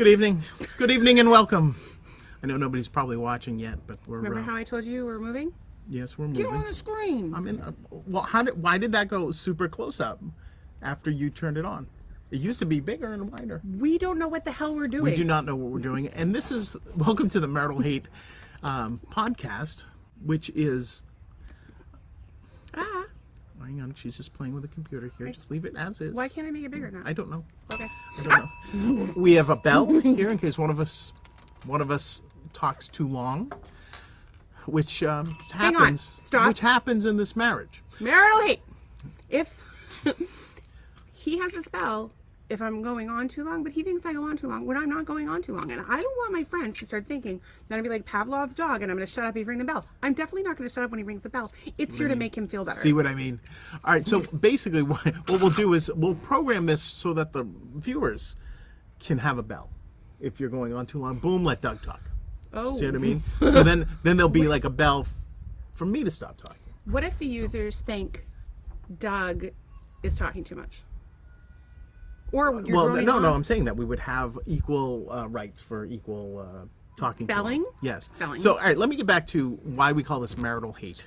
Good evening. Good evening and welcome. I know nobody's probably watching yet, but we're... Remember how I told you we're moving? Yes, we're moving. Get on the screen. I'm in... well, why did that go super close up after you turned it on? It used to be bigger and wider. We don't know what the hell we're doing. We do not know what we're doing. And this is... Welcome to the Marital Hate podcast, which is... Hang on, she's just playing with the computer here. Just leave it as is. Why can't I make it bigger now? I don't know. Okay. I don't know. We have a bell here in case one of us talks too long, which happens. Hang on. Stop. Which happens in this marriage. Marital hate. If he has a spell, if I'm going on too long, but he thinks I go on too long when I'm not going on too long, and I don't want my friends to start thinking that I'm gonna be like Pavlov's dog and I'm gonna shut up if he rings the bell. I'm definitely not gonna shut up when he rings the bell. It's here to make him feel better. See what I mean? All right. So basically, what we'll do is we'll program this so that the viewers can have a bell. If you're going on too long, boom, let Doug talk. Oh. See what I mean? So then there'll be like a bell for me to stop talking. What if the users think Doug is talking too much? Or you're no, I'm saying that we would have equal rights for equal talking. Belling? Yes. Belling. So, all right, let me get back to why we call this marital hate.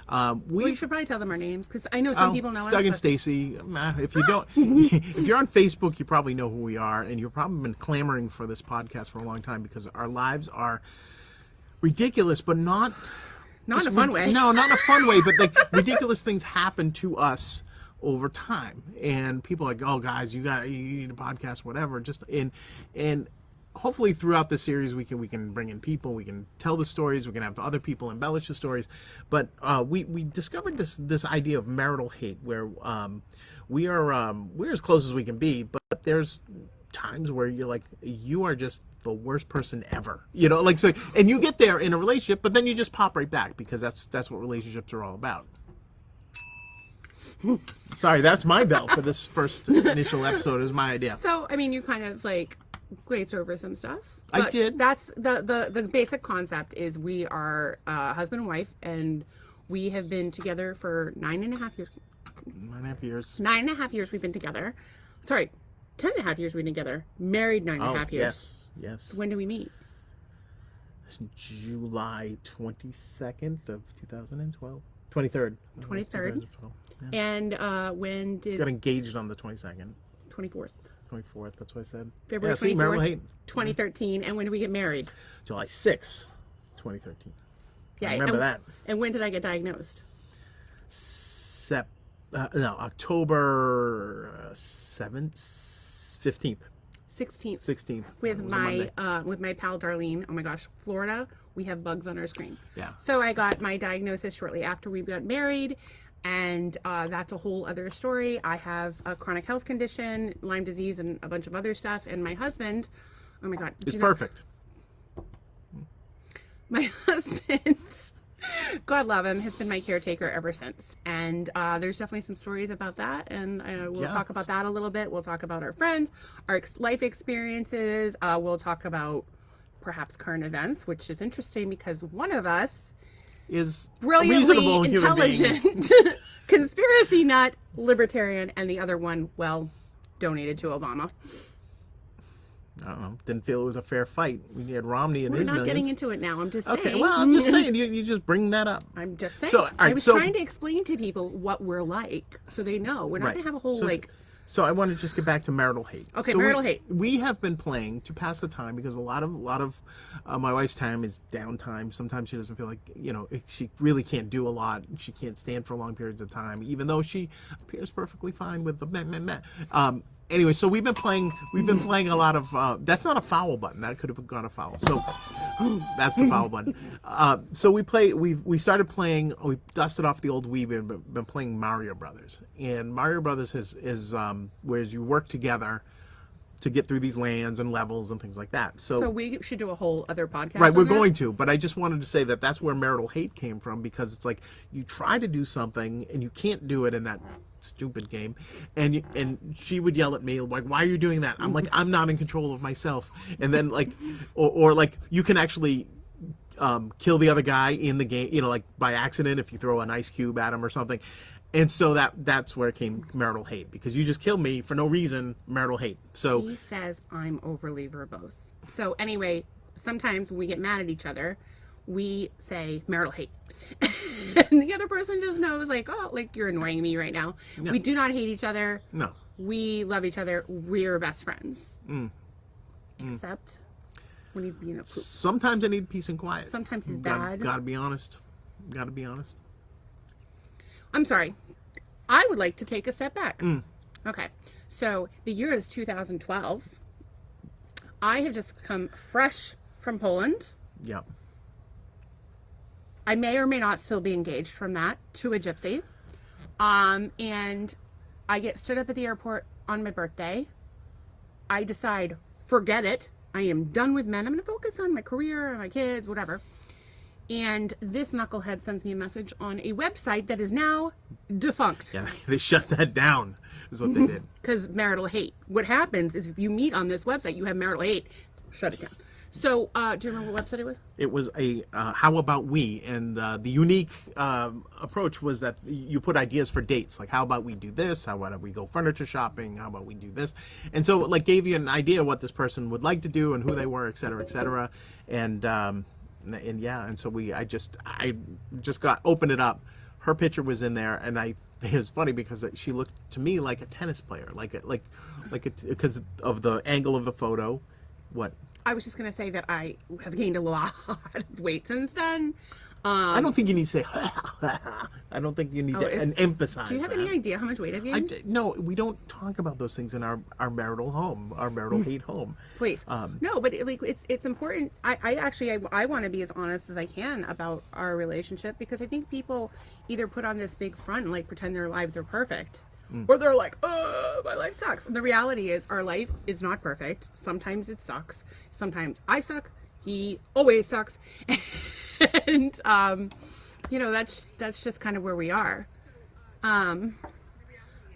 Well, you should probably tell them our names because I know some people know us. Doug and Stacy. If you don't, if you're on Facebook, you probably know who we are, and you've probably been clamoring for this podcast for a long time because our lives are ridiculous, but not in a fun way. No, not in a fun way, but like ridiculous things happen to us over time, and people are like, oh guys, you need a podcast, whatever. Just and hopefully throughout the series we can bring in people, we can tell the stories, we can have other people embellish the stories. But we discovered this idea of marital hate where we're as close as we can be, but there's times where you're like, you are just the worst person ever, like, so, and you get there in a relationship, but then you just pop right back because that's what relationships are all about. Sorry, that's my bell for this first initial episode. Is my idea. So, I mean, you kind of like glazed over some stuff. I did. That's the basic concept is we are husband and wife, and we have been together for 9.5 years. 9.5 years. 9.5 years we've been together. Sorry, 10.5 years we've been together. Married 9.5 years. Yes. When do we meet? July 22nd of 2012. 23rd. 23rd. Yeah. And when did... Got engaged on the 22nd. 24th. 24th, that's what I said. February 24th, 2013. And when did we get married? July 6th, 2013. Yeah, I remember that. And when did I get diagnosed? October 7th, 15th. 16th. With my pal Darlene. Oh my gosh, Florida, we have bugs on our screen. Yeah. So I got my diagnosis shortly after we got married, and that's a whole other story. I have a chronic health condition, Lyme disease, and a bunch of other stuff. And my husband, oh my God, is perfect. My husband, God love him, has been my caretaker ever since. And there's definitely some stories about that. And we'll talk about that a little bit. We'll talk about our friends, our life experiences. We'll talk about perhaps current events, which is interesting because one of us is brilliantly intelligent, conspiracy nut, libertarian, and the other one, well, donated to Obama. I don't know. Didn't feel it was a fair fight. We had Romney and his millions. We're not getting into it now. I'm just saying. Okay, well, I'm just saying. You just bring that up. I'm just saying. So, I was trying to explain to people what we're like, so they know. We're not going to have a whole, So I want to just get back to marital hate. Okay, marital hate. We have been playing to pass the time because a lot of my wife's time is downtime. Sometimes she doesn't feel like, she really can't do a lot. She can't stand for long periods of time, even though she appears perfectly fine with the meh. Anyway, so we've been playing a lot of, that's not a foul button. That could have gone a foul. So that's the foul button. So we started playing, we dusted off the old Wii, we've been playing Mario Brothers. And Mario Brothers is where you work together to get through these lands and levels and things like that. So we should do a whole other podcast. Right, we're going to, but I just wanted to say that that's where marital hate came from, because it's like you try to do something and you can't do it in that stupid game, and she would yell at me like, why are you doing that? I'm like, I'm not in control of myself. And then like or like you can actually kill the other guy in the game, like by accident if you throw an ice cube at him or something. And so that's where it came marital hate, because you just killed me for no reason, marital hate. So He says I'm overly verbose. So anyway, sometimes when we get mad at each other, we say marital hate. And the other person just knows, like, oh, like, you're annoying me right now. Yeah. We do not hate each other. no. We love each other. We're best friends. Except when he's being a poop. Sometimes I need peace and quiet. Sometimes he's Gotta bad. be honest. Gotta be honest. I'm sorry. I would like to take a step back. Okay. So the year is 2012. I have just come fresh from Poland. Yep. I may or may not still be engaged from that to a gypsy. And I get stood up at the airport on my birthday. I decide, forget it. I am done with men. I'm going to focus on my career, my kids, whatever. And this knucklehead sends me a message on a website that is now defunct. Yeah, they shut that down, is what they did. Because marital hate. What happens is if you meet on this website, you have marital hate. Shut it down. So, do you remember what website it was? It was a how about we, and the unique approach was that you put ideas for dates, like how about we do this, how about we go furniture shopping, how about we do this, and so it like gave you an idea what this person would like to do and who they were, et cetera, and yeah, and so I just got opened it up. Her picture was in there, and it was funny because she looked to me like a tennis player, because of the angle of the photo. What? I was just going to say that I have gained a lot of weight since then. I don't think you need to say I don't think you need to emphasize. Do you have any idea how much weight I've gained? No, we don't talk about those things in our marital home, our marital hate home. Please. No, but it's important. I want to be as honest as I can about our relationship, because I think people either put on this big front and like pretend their lives are perfect. Or they're like, oh, my life sucks. And the reality is our life is not perfect. Sometimes it sucks. Sometimes I suck. He always sucks. And, that's just kind of where we are. I'm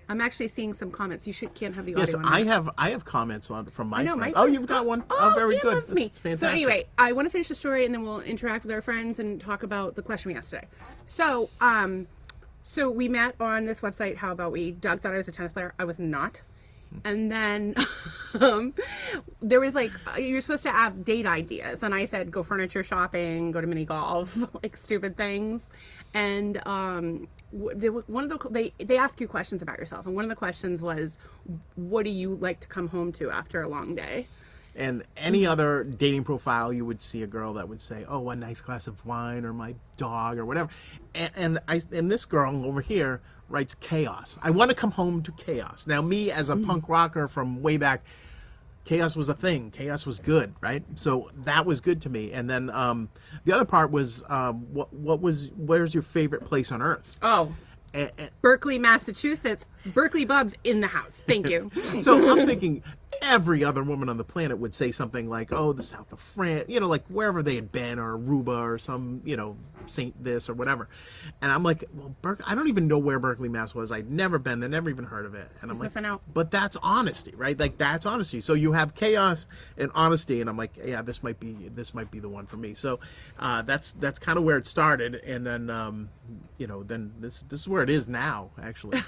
actually seeing some comments. You can't have the audio. Yes, I have comments from my friends. My Oh, you've got one. Oh, very good. Loves me. That's fantastic. So anyway, I want to finish the story and then we'll interact with our friends and talk about the question we asked today. So we met on this website, How About We. Doug thought I was a tennis player. I was not. And then there was like, you're supposed to have date ideas. And I said, go furniture shopping, go to mini golf, like stupid things. And they ask you questions about yourself. And one of the questions was, what do you like to come home to after a long day? And any other dating profile, you would see a girl that would say, "Oh, a nice glass of wine, or my dog, or whatever." And this girl over here writes chaos. I want to come home to chaos. Now, me as a punk rocker from way back, chaos was a thing. Chaos was good, right? So that was good to me. And then the other part was, where's your favorite place on earth? Oh. Berkeley, Massachusetts. Berkeley Bub's in the house. Thank you. So I'm thinking every other woman on the planet would say something like, oh, the south of France, like wherever they had been, or Aruba, or some, Saint this or whatever. And I'm like, well, I don't even know where Berkeley, Mass was. I'd never been there, never even heard of it. And I'm like, but that's honesty, right? Like, that's honesty. So you have chaos and honesty, and I'm like, yeah, this might be the one for me. So that's kind of where it started, and then then this is where it is now, actually.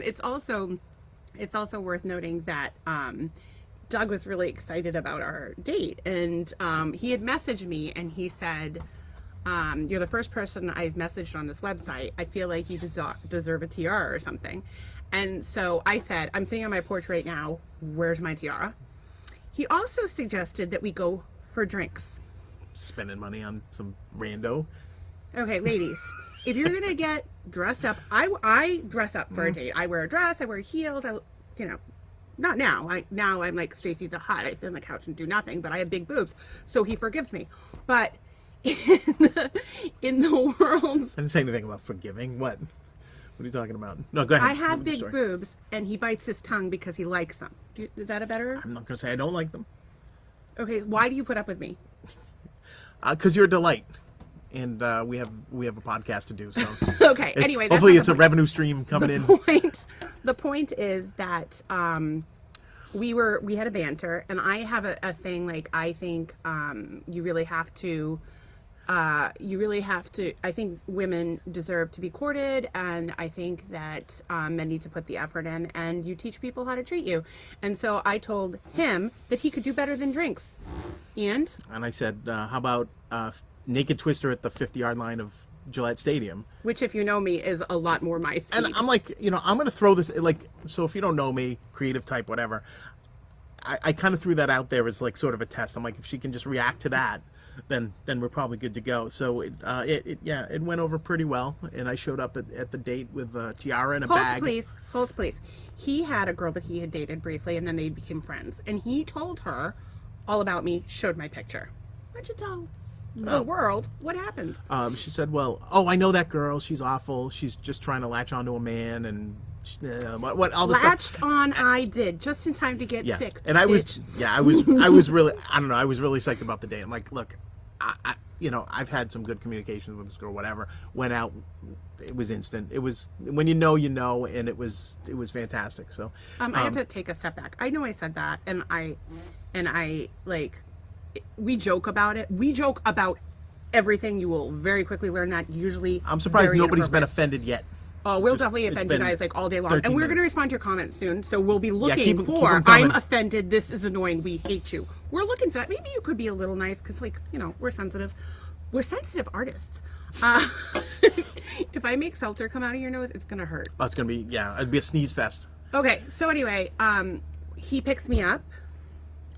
It's also worth noting that Doug was really excited about our date, and he had messaged me and he said, you're the first person I've messaged on this website. I feel like you deserve a tiara or something. And so I said, I'm sitting on my porch right now. Where's my tiara? He also suggested that we go for drinks. Spending money on some rando. Okay, ladies, if you're gonna get dressed up, I dress up for a date. I wear a dress, I wear heels, not now. Now I'm like Stacy the Hot. I sit on the couch and do nothing, but I have big boobs, so he forgives me. But in the world, I didn't say anything about forgiving. What are you talking about? No, go ahead. I have big boobs, and he bites his tongue because he likes them. Is that a better? I'm not gonna say I don't like them. Okay, why do you put up with me? Because you're a delight. And we have a podcast to do. So okay. Anyway, hopefully it's a revenue stream coming in. The point is that we had a banter, and I have a thing like, I think you really have to you really have to. I think women deserve to be courted, and I think that men need to put the effort in, and you teach people how to treat you. And so I told him that he could do better than drinks. And I said, how about naked twister at the 50-yard line of Gillette Stadium? Which, if you know me, is a lot more my speed. And I'm like, I'm going to throw this, like, so if you don't know me, creative type, whatever, I kind of threw that out there as like sort of a test. I'm like, if she can just react to that, then we're probably good to go. So it went over pretty well, and I showed up at the date with a tiara and a bag. Hold please. He had a girl that he had dated briefly, and then they became friends. And he told her all about me, showed my picture. Why'd you tell the world what happened? She said, well, I know that girl. She's awful. She's just trying to latch onto a man, and what all the latched stuff. on. I did just in time to get sick. And I was really, I don't know, I was really psyched about the day. I'm like, look, I've had some good communications with this girl. Whatever, went out, it was instant. It was when you know, and it was fantastic. So I have to take a step back. I know I said that, and I like, we joke about it. We joke about everything. You will very quickly learn that. Usually, I'm surprised nobody's been offended yet. Oh, we'll definitely offend you guys like all day long. And we're going to respond to your comments soon. So we'll be looking keep for, I'm offended, this is annoying, we hate you. We're looking for that. Maybe you could be a little nice because, like, we're sensitive. We're sensitive artists. If I make seltzer come out of your nose, it's going to hurt. Oh, it's going to be, it'd be a sneeze fest. Okay, so anyway, he picks me up.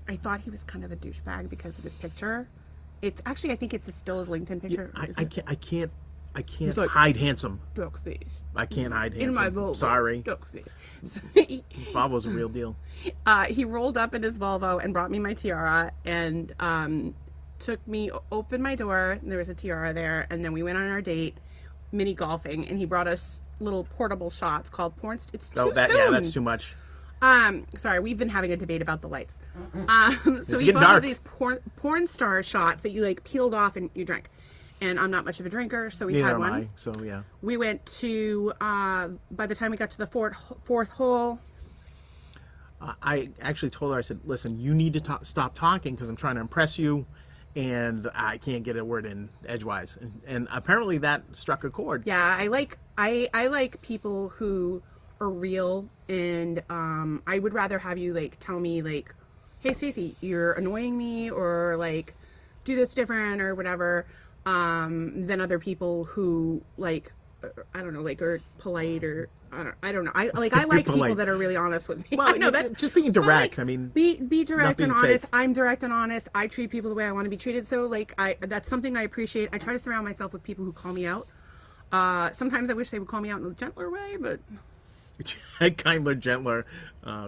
I thought he was kind of a douchebag because of his picture. It's actually, I think it's still his LinkedIn picture. Yeah, I can't like, hide handsome. Duck face. I can't hide handsome. In my Volvo. Sorry. Duck face. Volvo's a real deal. He rolled up in his Volvo and brought me my tiara and opened my door. And there was a tiara there. And then we went on our date, mini golfing. And he brought us little portable shots called porn. It's too soon. Yeah, that's too much. Sorry, we've been having a debate about the lights. So he bought dark. these porn star shots that you like peeled off and you drank. And I'm not much of a drinker, so we had one. Neither am I, so yeah. We went to, by the time we got to the fourth hole. I actually told her, I said, listen, you need to stop talking because I'm trying to impress you, and I can't get a word in edgewise. And apparently that struck a chord. Yeah, I like people who are real, and I would rather have you like tell me like, hey Stacey, you're annoying me, or like do this different or whatever, than other people who like, I don't know, like are polite or I don't know. I like people that are really honest with me. Well, I know that's just being direct. Like, I mean, be direct and honest. Fake. I'm direct and honest. I treat people the way I want to be treated. So like that's something I appreciate. I try to surround myself with people who call me out. Sometimes I wish they would call me out in a gentler way, but kinder, gentler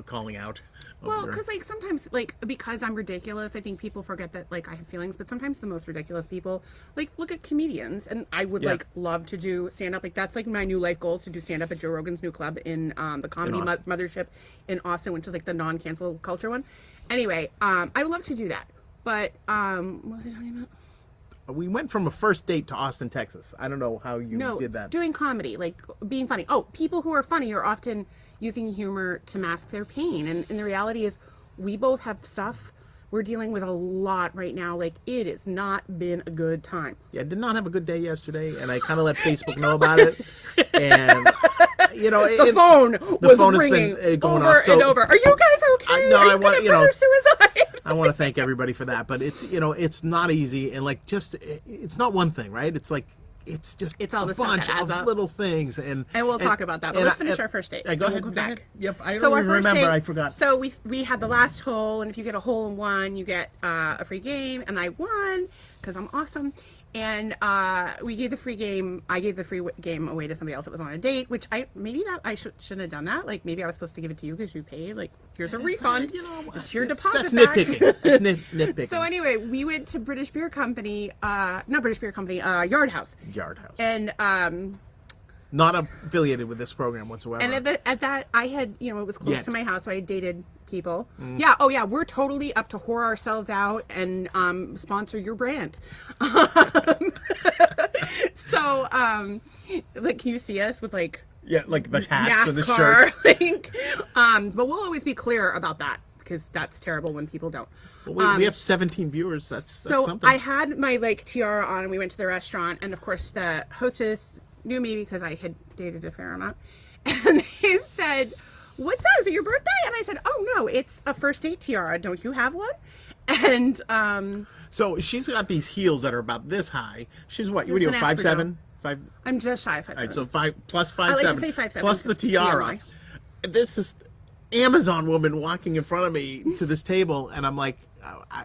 calling out. Well, because like sometimes like because I'm ridiculous, I think people forget that like I have feelings. But sometimes the most ridiculous people, like look at comedians, and I would like love to do stand up. Like that's like my new life goal is to do stand up at Joe Rogan's new club in the Comedy Mothership in Austin, which is like the non-cancel culture one. Anyway, I would love to do that. But what was I talking about? We went from a first date to Austin, Texas. I don't know how you did that. Doing comedy, like being funny. Oh, people who are funny are often using humor to mask their pain. And the reality is we both have stuff. We're dealing with a lot right now. Like, it has not been a good time. Yeah, I did not have a good day yesterday, and I kind of let Facebook know about it. And, the phone was ringing has been going over off. So, and over. Are you guys okay? I want, suicide? I want to thank everybody for that, but it's not easy, and like it's not one thing, right? It's like it's all a bunch of little things, and we'll talk about that. But let's finish our first date. Go ahead. Back. Yep, I don't even remember. I forgot. So we had the last hole, and if you get a hole in one, you get a free game, and I won because I'm awesome. And we gave the free game. I gave the free game away to somebody else that was on a date, which I shouldn't have done that. Like maybe I was supposed to give it to you because you paid. Like here's a refund. It's your deposit back. Nitpicking. That's nitpicking. So anyway, we went to British Beer Company. Not British Beer Company. Yard House. Yard House. And not affiliated with this program whatsoever. And at that, I had, it was close to my house, so I had dated people. Yeah, oh yeah, we're totally up to whore ourselves out and sponsor your brand. So, like, can you see us with like... Yeah, like the hats NASCAR, and the shirts. but we'll always be clear about that. because that's terrible when people don't. Well, we have 17 viewers. That's So something. I had my like tiara on, and we went to the restaurant, and of course the hostess knew me because I had dated a fair amount, and they said, "What's that? Is it your birthday?" And I said, "Oh no, it's a first date tiara. Don't you have one?" And so she's got these heels that are about this high. She's what? What are you, an 5'7"? I'm just shy of 5'7". All right, so 5 plus I 5'7", like to say 5'7", plus the because tiara. BMI. There's this Amazon woman walking in front of me to this table, and I'm like,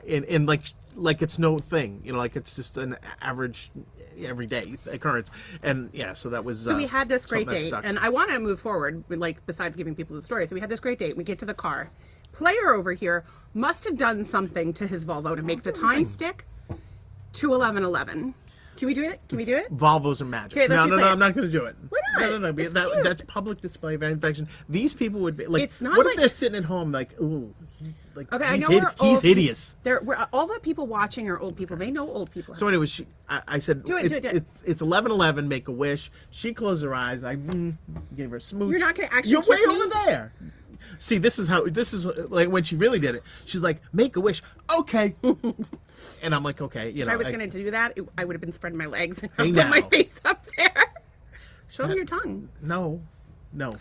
and like it's no thing, you know, like it's just an average, everyday occurrence. And yeah, so that was. So we had this great something that date, stuck. and I want to move forward, like besides giving people the story. So we had this great date. We get to the car. Player over here must have done something to his Volvo to make the time stick to 11:11. Can we do it? Can we do it? Volvos are magic. Okay, let's no, replay it. I'm not going to do it. Why not? No. It's cute. That's public display of affection. These people would be like. It's not what like- if they're sitting at home like, ooh, Okay, I he's know hid- we're he's old. hideous. We're all the people watching are old people. They know old people. So anyway, I said, Do it. it's 11:11. Make a wish. She closed her eyes. I gave her a smooch. You're not gonna actually You're way kiss me? over there. See, this is like when she really did it. She's like, make a wish. Okay. And I'm like, okay, you know. If I was going to do that, I would have been spreading my legs and Hey, put my now. face up there. Show me your tongue. No,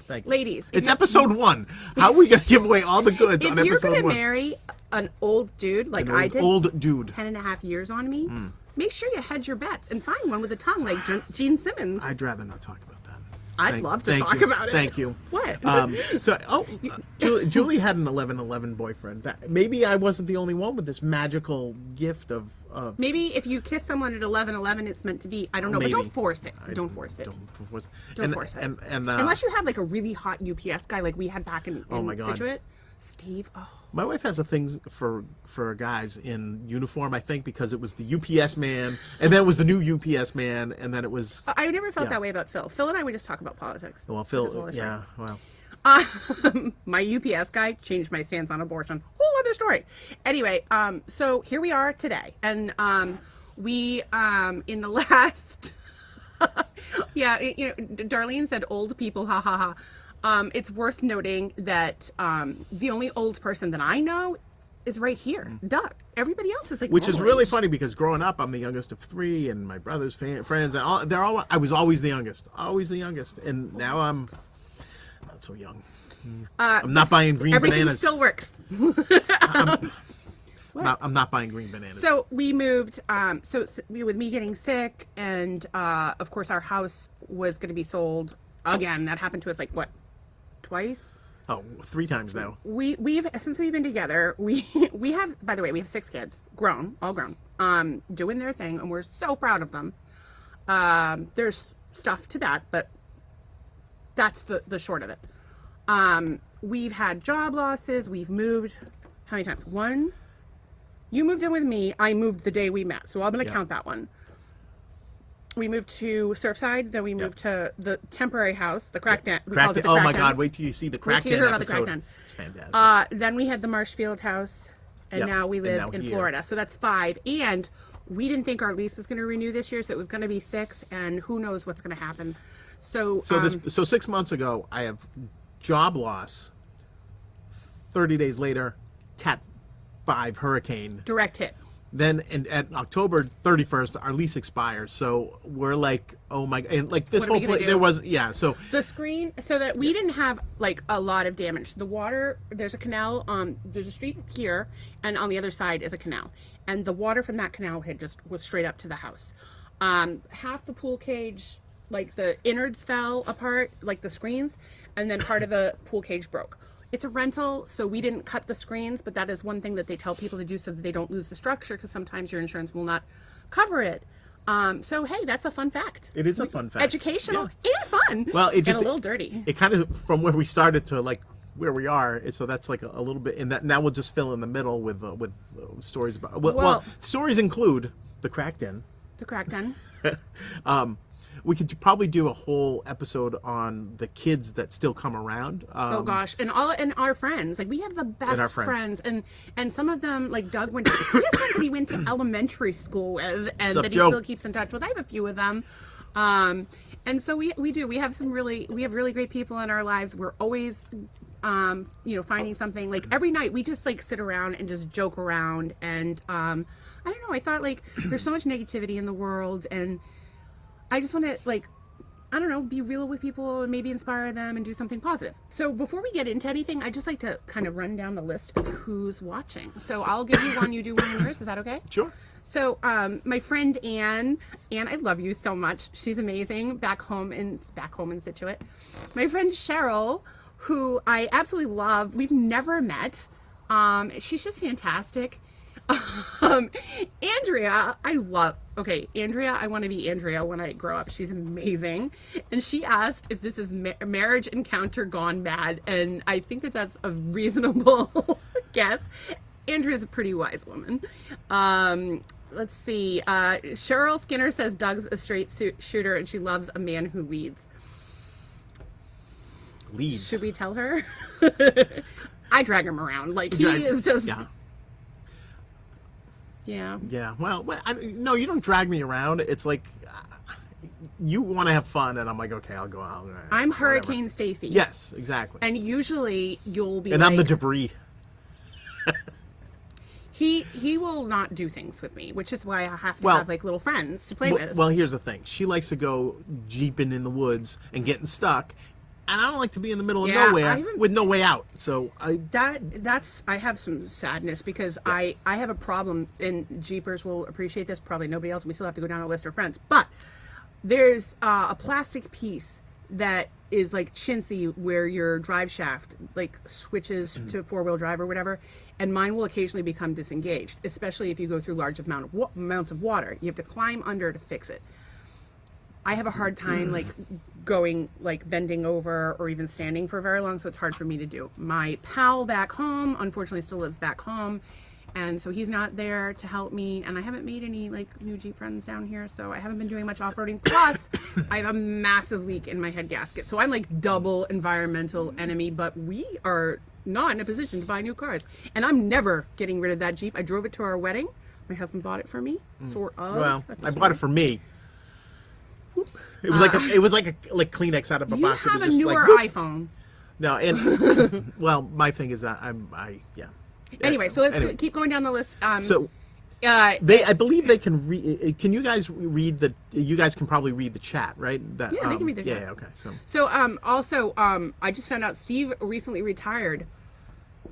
thank you. Ladies, if It's you- episode 1. How are we going to give away all the goods on If you're episode going to 1? marry an old dude like An I did, old dude. 10.5 years on me, make sure you hedge your bets and find one with a tongue like Gene Simmons. I'd rather not talk about that. I'd love to talk you. about it. Thank you. What? Julie had an 11:11 boyfriend. Maybe I wasn't the only one with this magical gift of. Maybe if you kiss someone at 11:11, it's meant to be. I don't know, Maybe. but don't force it. Don't force it. Don't force it. And Unless you have like a really hot UPS guy like we had back in my God. Situate. Steve, oh. my wife has a thing for guys in uniform. I think because it was the UPS man, and then it was the new UPS man, and then it was. I never felt Yeah. that way about Phil. Phil and I would just talk about politics. Well, That was Phil. all I Yeah. Well. My UPS guy changed my stance on abortion. Whole other story. Anyway, so here we are today, and we in the last, Darlene said old people, ha ha ha. It's worth noting that the only old person that I know is right here, Doug. Everybody else is like Which is normal really age. funny because growing up, I'm the youngest of 3, and my brother's friends, and they're all. I was always the youngest, and now I'm not so young. I'm not buying green Everything bananas. still works. I'm not buying green bananas. So we moved. With me getting sick, and of course our house was going to be sold again. That happened to us like what, twice? Oh, 3 times now. We've since we've been together. We have. By the way, we have 6 kids, all grown, doing their thing, and we're so proud of them. There's stuff to that, but that's the short of it. We've had job losses. We've moved. How many times? 1. You moved in with me. I moved the day we met, so I'm going to count that one. We moved to Surfside, then we moved to the temporary house, the crack den. We called it the oh crack my den. God! Wait till you see the Wait crack till you den hear about the episode. crack den. It's fantastic. Then we had the Marshfield house, and Yep. now we And live now in here. Florida. So that's 5. And we didn't think our lease was going to renew this year, so it was going to be 6. And who knows what's going to happen? So So 6 months ago, I have job loss. 30 days later, Cat 5 hurricane. direct hit. Then at October 31st, our lease expires. So we're like, oh my, and like this What are we whole gonna place, do? there was, so The screen, so that we didn't have like a lot of damage. The water, there's a canal, there's a street here, and on the other side is a canal. And the water from that canal was straight up to the house. Half the pool cage, like the innards fell apart, like the screens, and then part of the pool cage broke. It's a rental, so we didn't cut the screens, but that is one thing that they tell people to do so that they don't lose the structure, because sometimes your insurance will not cover it. So hey, that's a fun fact. it is a fun fact. Educational and fun. Well, it just and a little dirty. It kind of from where we started to like where we are. So that's like a little bit. And that now we'll just fill in the middle with stories about. Well, stories include the crack den. The crack den. We could probably do a whole episode on the kids that still come around. Oh gosh, and our friends, like we have the best friends, and some of them, like Doug went. He has friends that he went to elementary school with, and up, that he Joe? still keeps in touch with. I have a few of them, and so we have really great people in our lives. We're always finding something. Like every night we just like sit around and just joke around. And I don't know, I thought like there's so much negativity in the world, and I just want to like, I don't know, be real with people and maybe inspire them and do something positive. So before we get into anything, I just like to kind of run down the list of who's watching. So I'll give you one, you do one, and yours. Is that okay? Sure. So my friend Anne, I love you so much. She's amazing. Back home in Situate. My friend Cheryl, who I absolutely love. We've never met. She's just fantastic. Andrea, Andrea, I want to be Andrea when I grow up. She's amazing. And she asked if this is marriage encounter gone bad. And I think that that's a reasonable guess. Andrea's a pretty wise woman. Let's see. Cheryl Skinner says Doug's a straight shooter and she loves a man who leads. Leads. Should we tell her? I drag him around. Like, he is just... Yeah. Well, no, you don't drag me around. It's like you want to have fun, and I'm like, okay, I'll go out. I'm Hurricane Stacy. Yes, exactly. And usually you'll be. And I'm the debris. He will not do things with me, which is why I have to have like little friends to play with. Well, here's the thing. She likes to go jeeping in the woods and getting stuck. And I don't like to be in the middle of nowhere with no way out. So I have some sadness because I have a problem, and Jeepers will appreciate this, probably nobody else. We still have to go down a list of friends. But there's a plastic piece that is like chintzy where your drive shaft like switches to four-wheel drive or whatever, and mine will occasionally become disengaged, especially if you go through large amounts of water. You have to climb under to fix it. I have a hard time like going, like bending over or even standing for very long, so it's hard for me to do. My pal back home, unfortunately, still lives back home, and so he's not there to help me, and I haven't made any like new Jeep friends down here, so I haven't been doing much off-roading. Plus, I have a massive leak in my head gasket, so I'm like double environmental enemy, but we are not in a position to buy new cars, and I'm never getting rid of that Jeep. I drove it to our wedding. My husband bought it for me, sort of. Well, I bought it for me. It was like Kleenex out of a box. You have it was a just newer like, iPhone. No, and well, my thing is that Anyway, so let's keep going down the list. I believe they can read. Can you guys read the? You guys can probably read the chat, right? That, they can read the chat. Yeah, okay. So also, I just found out Steve recently retired.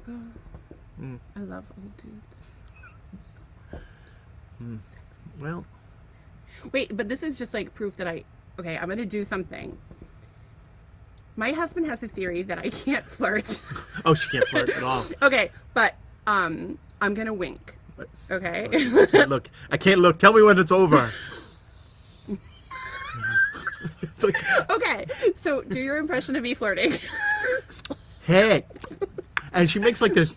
I love old dudes. Well. Wait, but this is just like proof that I'm going to do something. My husband has a theory that I can't flirt. Oh, she can't flirt at all. Okay, but I'm going to wink. Okay? I can't look. Tell me when it's over. It's like... Okay, so do your impression of me flirting. Hey. And she makes like this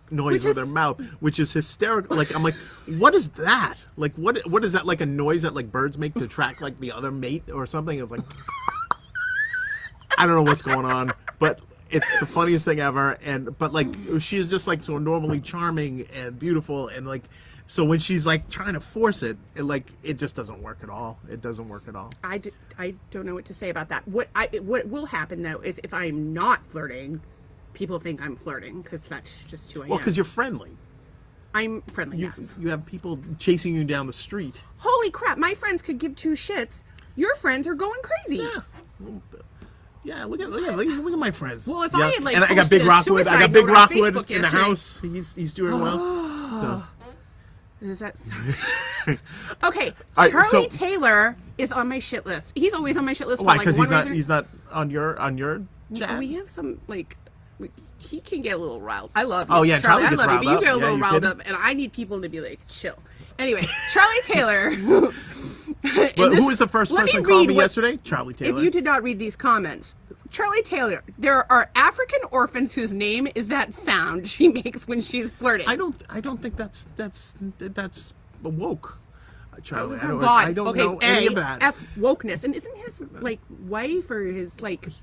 noise with her mouth, which is hysterical. Like, I'm like, what is that? Like, what is that? Like a noise that like birds make to attract like the other mate or something? It's like, I don't know what's going on, but it's the funniest thing ever. But like, she's just like so normally charming and beautiful, and like, so when she's like trying to force it, it just doesn't work at all. It doesn't work at all. I don't know what to say about that. What will happen though is if I'm not flirting, people think I'm flirting because that's just who I am. Well, because you're friendly. I'm friendly, yes. You have people chasing you down the street. Holy crap, my friends could give two shits. Your friends are going crazy. Yeah, look at my friends. Well, if I had and I got Big Rockwood. I got Big Rockwood in the house. He's doing well. So. Is that so? Okay, right, Charlie Taylor is on my shit list. He's always on my shit list. Why? Because he's not on your chat. We have some he can get a little riled. I love you. Oh yeah, Charlie I gets love riled you, but you get a up. little riled up, and I need people to be like chill. Anyway, Charlie Taylor. Who was the first person who called me yesterday? Charlie Taylor. If you did not read these comments, Charlie Taylor, there are African orphans whose name is that sound she makes when she's flirting. I don't think that's woke. Charlie, oh God. I don't know any of that. F wokeness, and isn't his wife or his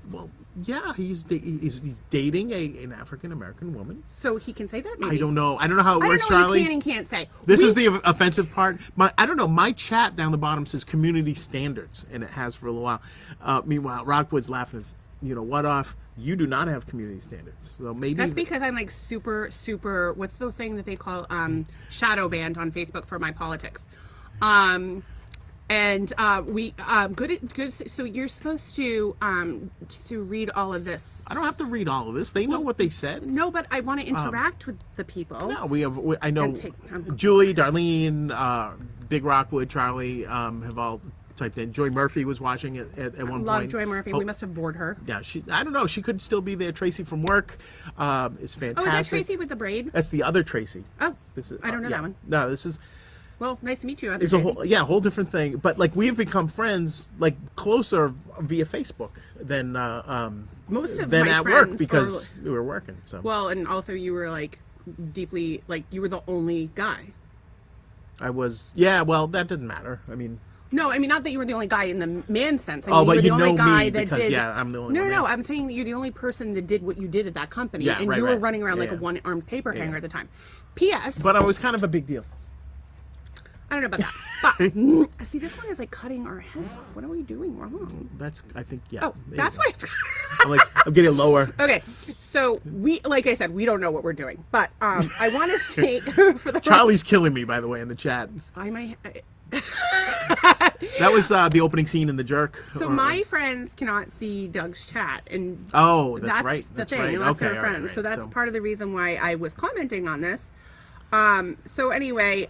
Well, yeah, he's dating an African American woman. So he can say that. Maybe? I don't know how it works, Charlie. Charlie. You can and can't say. This is the offensive part. I don't know. My chat down the bottom says community standards, and it has for a little while. Meanwhile, Rockwood's laughing his what off. You do not have community standards, so maybe That's because I'm like super, super. What's the thing that they call shadow banned on Facebook for my politics? We good. So you're supposed to read all of this. I don't have to read all of this. They know what they said. No, but I want to interact with the people. No, I know Julie, Darlene, Big Rockwood, Charlie have all typed in. Joy Murphy was watching it at one point. Love Joy Murphy. We must have bored her. Yeah, I don't know. She could still be there. Tracy from work is fantastic. Oh, is that Tracy with the braid? That's the other Tracy. Oh, this is, I don't know that one. No, this is. Well, nice to meet you. It's a whole different thing. But like we've become friends, like closer via Facebook than most of than my at friends work because we were working. So well, and also you were like deeply like you were the only guy. I was. Yeah, well, that doesn't matter. I mean. No, I mean not that you were the only guy in the man sense. I mean, but you were the only guy me that because did. Yeah, I'm the only. No. I'm saying that you're the only person that did what you did at that company, Yeah, and right, you were right. running around like a one-armed paper hanger at the time. P.S. But I was kind of a big deal. I don't know about that. But see, this one is like cutting our heads off. What are we doing wrong? That's. I think. Yeah. Oh, that's why it's. I'm getting lower. Okay, so like I said, we don't know what we're doing, but I want to state for the Charlie's killing me, by the way, in the chat. I might. That was the opening scene in The Jerk. So my friends cannot see Doug's chat, and that's right. The thing, unless they're friends. So that's part of the reason why I was commenting on this. So anyway,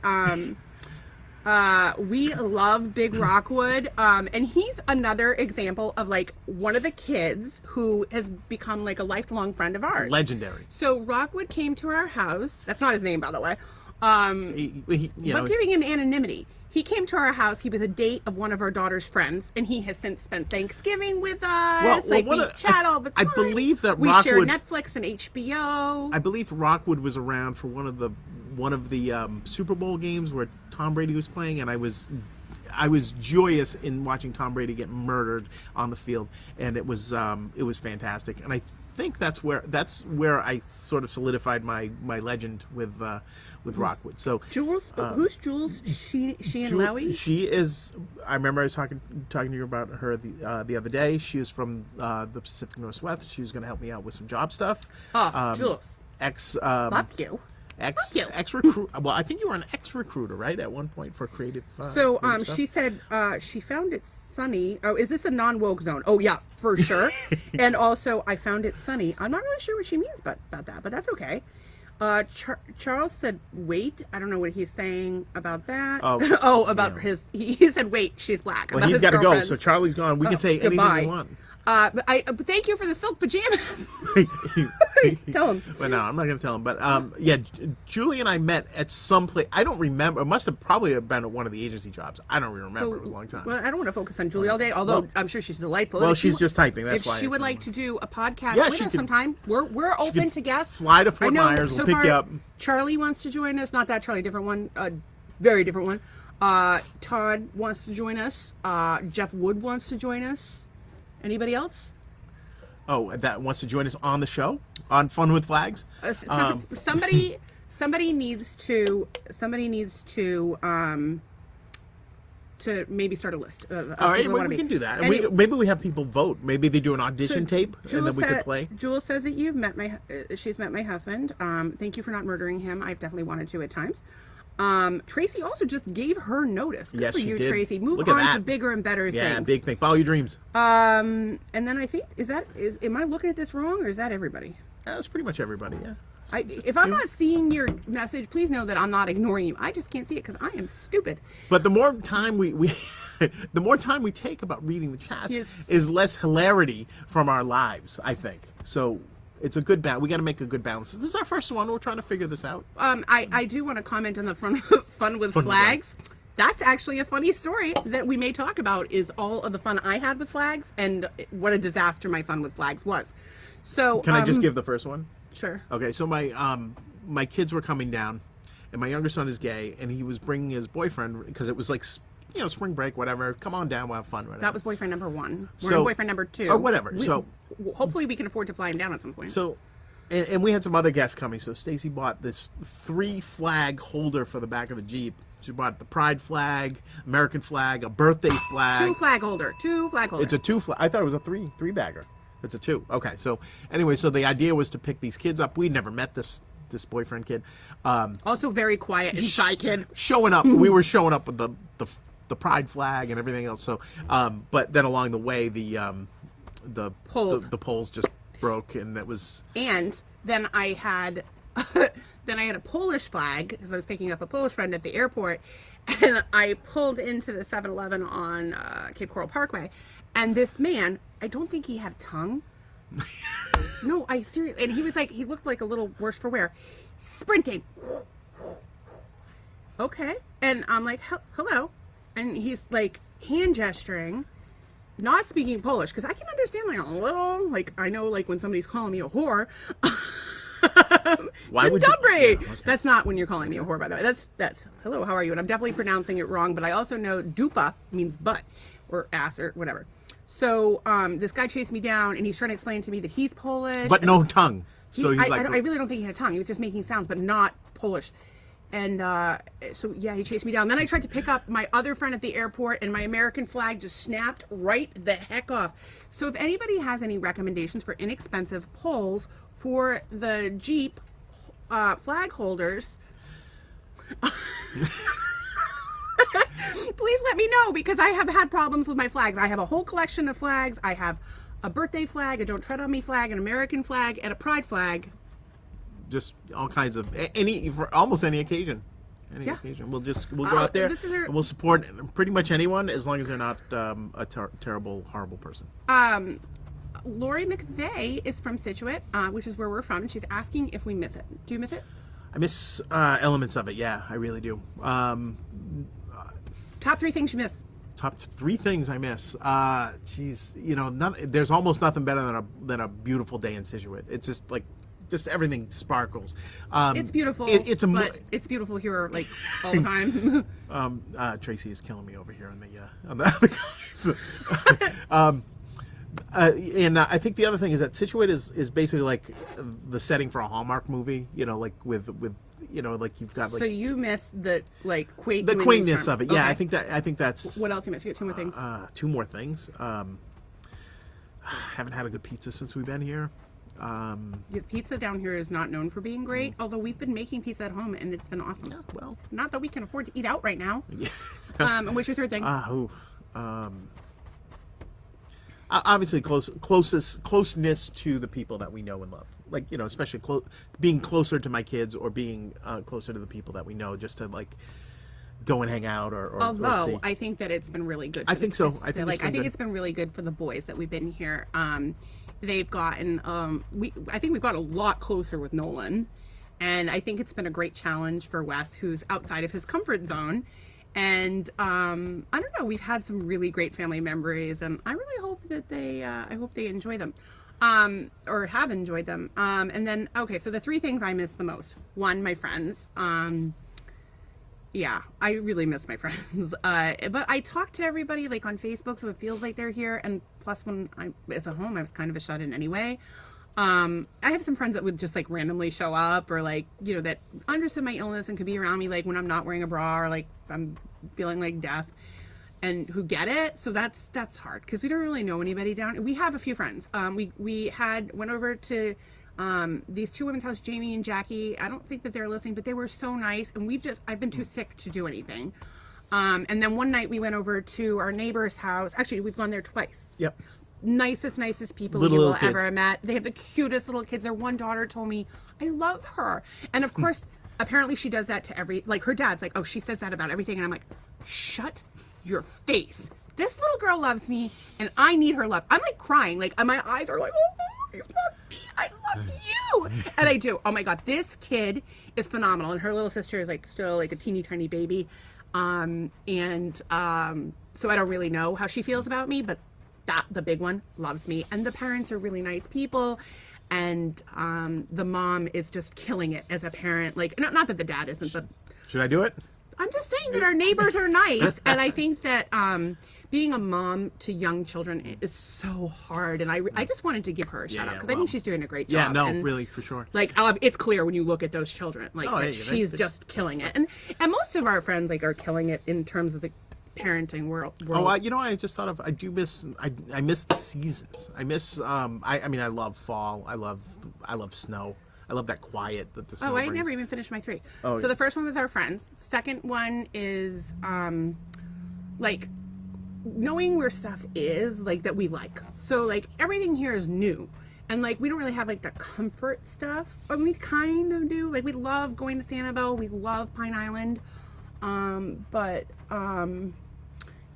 we love Big Rockwood, and he's another example of like one of the kids who has become like a lifelong friend of ours. It's legendary. So Rockwood came to our house. That's not his name, by the way. But giving him anonymity. He came to our house. He was a date of one of our daughter's friends, and he has since spent Thanksgiving with us. We chat all the time. I believe that we Rockwood, share Netflix and HBO. I believe Rockwood was around for one of the Super Bowl games where Tom Brady was playing, and I was joyous in watching Tom Brady get murdered on the field, and it was fantastic. And I think that's where I sort of solidified my legend with Rockwood. So Jules, who's Jules? She and Lowy? She is. I remember I was talking to you about her the other day. She is from the Pacific Northwest. She was going to help me out with some job stuff. Jules. Love you. Ex-recruit. Well, I think you were an ex-recruiter, right? At one point for creative. So she said she found it sunny. Oh, is this a non-woke zone? Oh yeah, for sure. And also, I found it sunny. I'm not really sure what she means about that, but that's okay. Charles said, wait. I don't know what he's saying about that. He said, wait, she's black. Well, he's got to go, so Charlie's gone. We can say goodbye. anything we want. But thank you for the silk pajamas. Tell him. But no, I'm not going to tell him. But Julie and I met at some place. I don't remember. It must have probably been at one of the agency jobs. I don't really remember. It was a long time. Well, I don't want to focus on Julie all day, although I'm sure she's delightful. Well, she's just typing. That's why. If she would like to do a podcast with us sometime, we're open to guests. Fly to Fort Myers. We'll pick you up. Charlie wants to join us. Not that Charlie, different one. Very different one. Todd wants to join us. Jeff Wood wants to join us. Anybody else? Oh, that wants to join us on the show on Fun with Flags. Somebody needs to maybe start a list. All right, we can do that. And maybe we have people vote. Maybe they do an audition tape, and then we could play. Jules says that she's met my husband. Thank you for not murdering him. I've definitely wanted to at times. Tracy also just gave her notice. Good for you, Tracy. Move on to bigger and better things. Yeah, big thing. Follow your dreams. And then I think am I looking at this wrong, or is that everybody? That's pretty much everybody. Yeah. If I'm not seeing your message, please know that I'm not ignoring you. I just can't see it because I am stupid. But the more time we the more time we take about reading the chats is less hilarity from our lives, I think. So it's a good balance. We got to make a good balance. This is our first one. We're trying to figure this out. I do want to comment on the fun with flags. That's actually a funny story that we may talk about. Is all of the fun I had with flags and what a disaster my fun with flags was. So can I just give the first one? Sure. Okay. So my kids were coming down, and my younger son is gay, and he was bringing his boyfriend because it was like, spring break, whatever. Come on down, we'll have fun. Whatever. That was boyfriend number one. We're on boyfriend number two. Or whatever. Hopefully we can afford to fly him down at some point. So, and we had some other guests coming. So Stacy bought this 3-flag holder for the back of the Jeep. She bought the pride flag, American flag, a birthday flag. 2-flag holder. 2-flag holder. It's a 2-flag. I thought it was a three bagger. It's a 2. Okay, so anyway, so the idea was to pick these kids up. We'd never met this boyfriend kid. Also very quiet and shy kid. Showing up, we were showing up with the pride flag and everything else. So, but then along the way, the poles just broke, and that was. And then I had a Polish flag because I was picking up a Polish friend at the airport, and I pulled into the 7-Eleven on Cape Coral Parkway, and this man, I don't think he had a tongue. No, I seriously, and he was like, he looked like a little worse for wear, sprinting. Okay, and I'm like, hello, and he's like hand gesturing, not speaking Polish, because I can understand like a little, like I know like when somebody's calling me a whore. Why would you? Yeah, okay. That's not when you're calling me a whore, by the way. That's hello, how are you? And I'm definitely pronouncing it wrong, but I also know dupa means butt or ass or whatever. So this guy chased me down, and he's trying to explain to me that he's Polish, but no tongue. So he's I really don't think he had a tongue. He was just making sounds, but not Polish. And so yeah, he chased me down. Then I tried to pick up my other friend at the airport, and my American flag just snapped right the heck off. So if anybody has any recommendations for inexpensive poles for the Jeep flag holders, please let me know, because I have had problems with my flags. I have a whole collection of flags. I have a birthday flag, a Don't Tread on Me flag, an American flag, and a pride flag. Just all kinds of for almost any occasion. Any occasion. We'll go out there and we'll support pretty much anyone as long as they're not a terrible, horrible person. Lori McVeigh is from Scituate, which is where we're from, and she's asking if we miss it. Do you miss it? I miss elements of it. Yeah, I really do. Top 3 things you miss. Top 3 things I miss. Geez, there's almost nothing better than a beautiful day in Scituate. It's just everything sparkles. It's beautiful. But it's beautiful here, like all the time. Tracy is killing me over here on the guys. And I think the other thing is that Scituate is basically like the setting for a Hallmark movie. Like with like you've got like. So you miss the like quaint. The quaintness of it. Yeah, okay. I think that's. What else you miss? You got 2 more things. 2 more things. Haven't had a good pizza since we've been here. The pizza down here is not known for being great, although we've been making pizza at home and it's been awesome. Yeah, well, not that we can afford to eat out right now. Yeah. And what's your 3rd thing? Obviously closeness to the people that we know and love, like especially being closer to my kids or being closer to the people that we know, just to like go and hang out or although I think that it's been really good. I think so. I think it's been really good for the boys that we've been here. They've gotten I think we've got a lot closer with Nolan, and I think it's been a great challenge for Wes, who's outside of his comfort zone. And I don't know, we've had some really great family memories, and I really hope that they enjoy them, or have enjoyed them. And then, okay, so the 3 things I miss the most. 1, my friends. Yeah, I really miss my friends. But I talk to everybody like on Facebook, so it feels like they're here. And plus, when I was at home, I was kind of a shut-in anyway. I have some friends that would just like randomly show up, or like, that understood my illness and could be around me like when I'm not wearing a bra, or like I'm feeling like death, and who get it. So that's hard because we don't really know anybody down. We have a few friends. We went over to these 2 women's house, Jamie and Jackie. I don't think that they're listening, but they were so nice, and I've been too sick to do anything. And then one night we went over to our neighbor's house. Actually, we've gone there twice. Yep. Nicest people you will ever met. They have the cutest little kids. Their one daughter told me, I love her. And of course, apparently she does that to her dad's like, oh, she says that about everything. And I'm like, shut your face. This little girl loves me, and I need her love. I'm like crying. Like my eyes are like, oh, you love me. I love you. And I do. Oh my God, this kid is phenomenal. And her little sister is like still like a teeny tiny baby. So I don't really know how she feels about me, but the big one loves me, and the parents are really nice people, and the mom is just killing it as a parent. Like, not that the dad isn't, but should I do it? I'm just saying that our neighbors are nice, and I think that being a mom to young children is so hard, and I just wanted to give her a shout out because I think she's doing a great job. Yeah, no, and, really, for sure. Like, it's clear when you look at those children, like she's just killing it, and most of our friends like are killing it in terms of the parenting world. Oh, I just thought of. I do miss. I miss the seasons. I miss. I mean, I love fall. I love snow. I love that quiet that the snow Oh, I brings. never even finished my 3. Oh, so the first one was our friends. Second one is like knowing where stuff is, like that we like. So like everything here is new. And like we don't really have like the comfort stuff. But we kind of do. Like we love going to Sanibel. We love Pine Island. But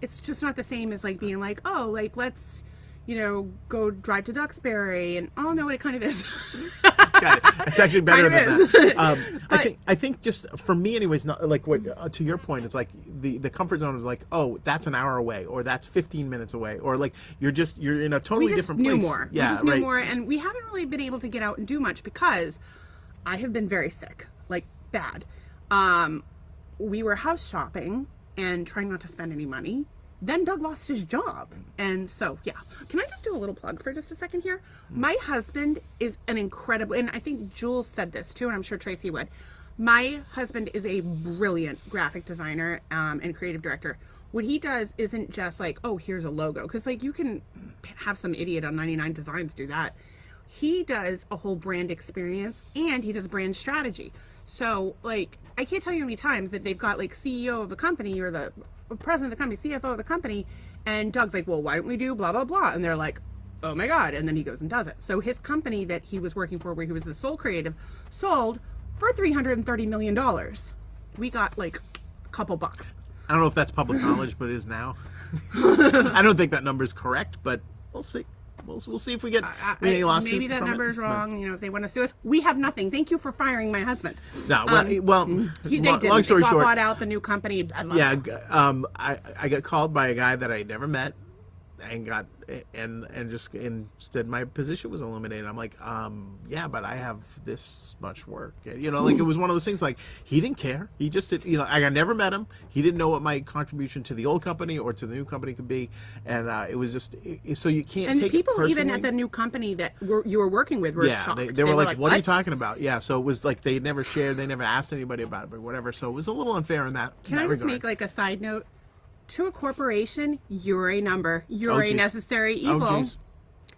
it's just not the same as like being like, oh, like let's, go drive to Duxbury, and I don't know what it kind of is. Got it. It's actually better Kind than of that. I think just for me, anyways, not like what to your point. It's like the comfort zone is like, oh, that's an hour away, or that's 15 minutes away, or like you're in a totally different place. We just Yeah, knew right. more, and we haven't really been able to get out and do much because I have been very sick, like bad. We were house shopping and trying not to spend any money. Then Doug lost his job. And so, yeah. Can I just do a little plug for just a second here? My husband is an incredible, and I think Jules said this too, and I'm sure Tracy would. My husband is a brilliant graphic designer and creative director. What he does isn't just like, oh, here's a logo. Because like you can have some idiot on 99 Designs do that. He does a whole brand experience, and he does brand strategy. So like, I can't tell you how many times that they've got like CEO of the company or the president of the company, CFO of the company, and Doug's like, well, why don't we do blah, blah, blah? And they're like, oh my God. And then he goes and does it. So his company that he was working for, where he was the sole creative, sold for $330 million. We got like a couple bucks. I don't know if that's public knowledge, but it is now. I don't think that number is correct, but we'll see. We'll see if we get any lawsuit. Maybe that number is wrong. If they want to sue us, we have nothing. Thank you for firing my husband. No, they long didn't. story They short, bought out the new company. yeah, I got called by a guy that I had never met, and just instead my position was eliminated. I'm like, yeah, but I have this much work. Like it was one of those things. Like he didn't care. He just did. I never met him. He didn't know what my contribution to the old company or to the new company could be, and it was just so you can't. And take people it even at the new company that you were working with were shocked. They were like, what are you talking about? Yeah, so it was like they never shared. They never asked anybody about it or whatever. So it was a little unfair in that. Can I just make like a side note? To a corporation, you're a number. You're a necessary evil. Oh, geez.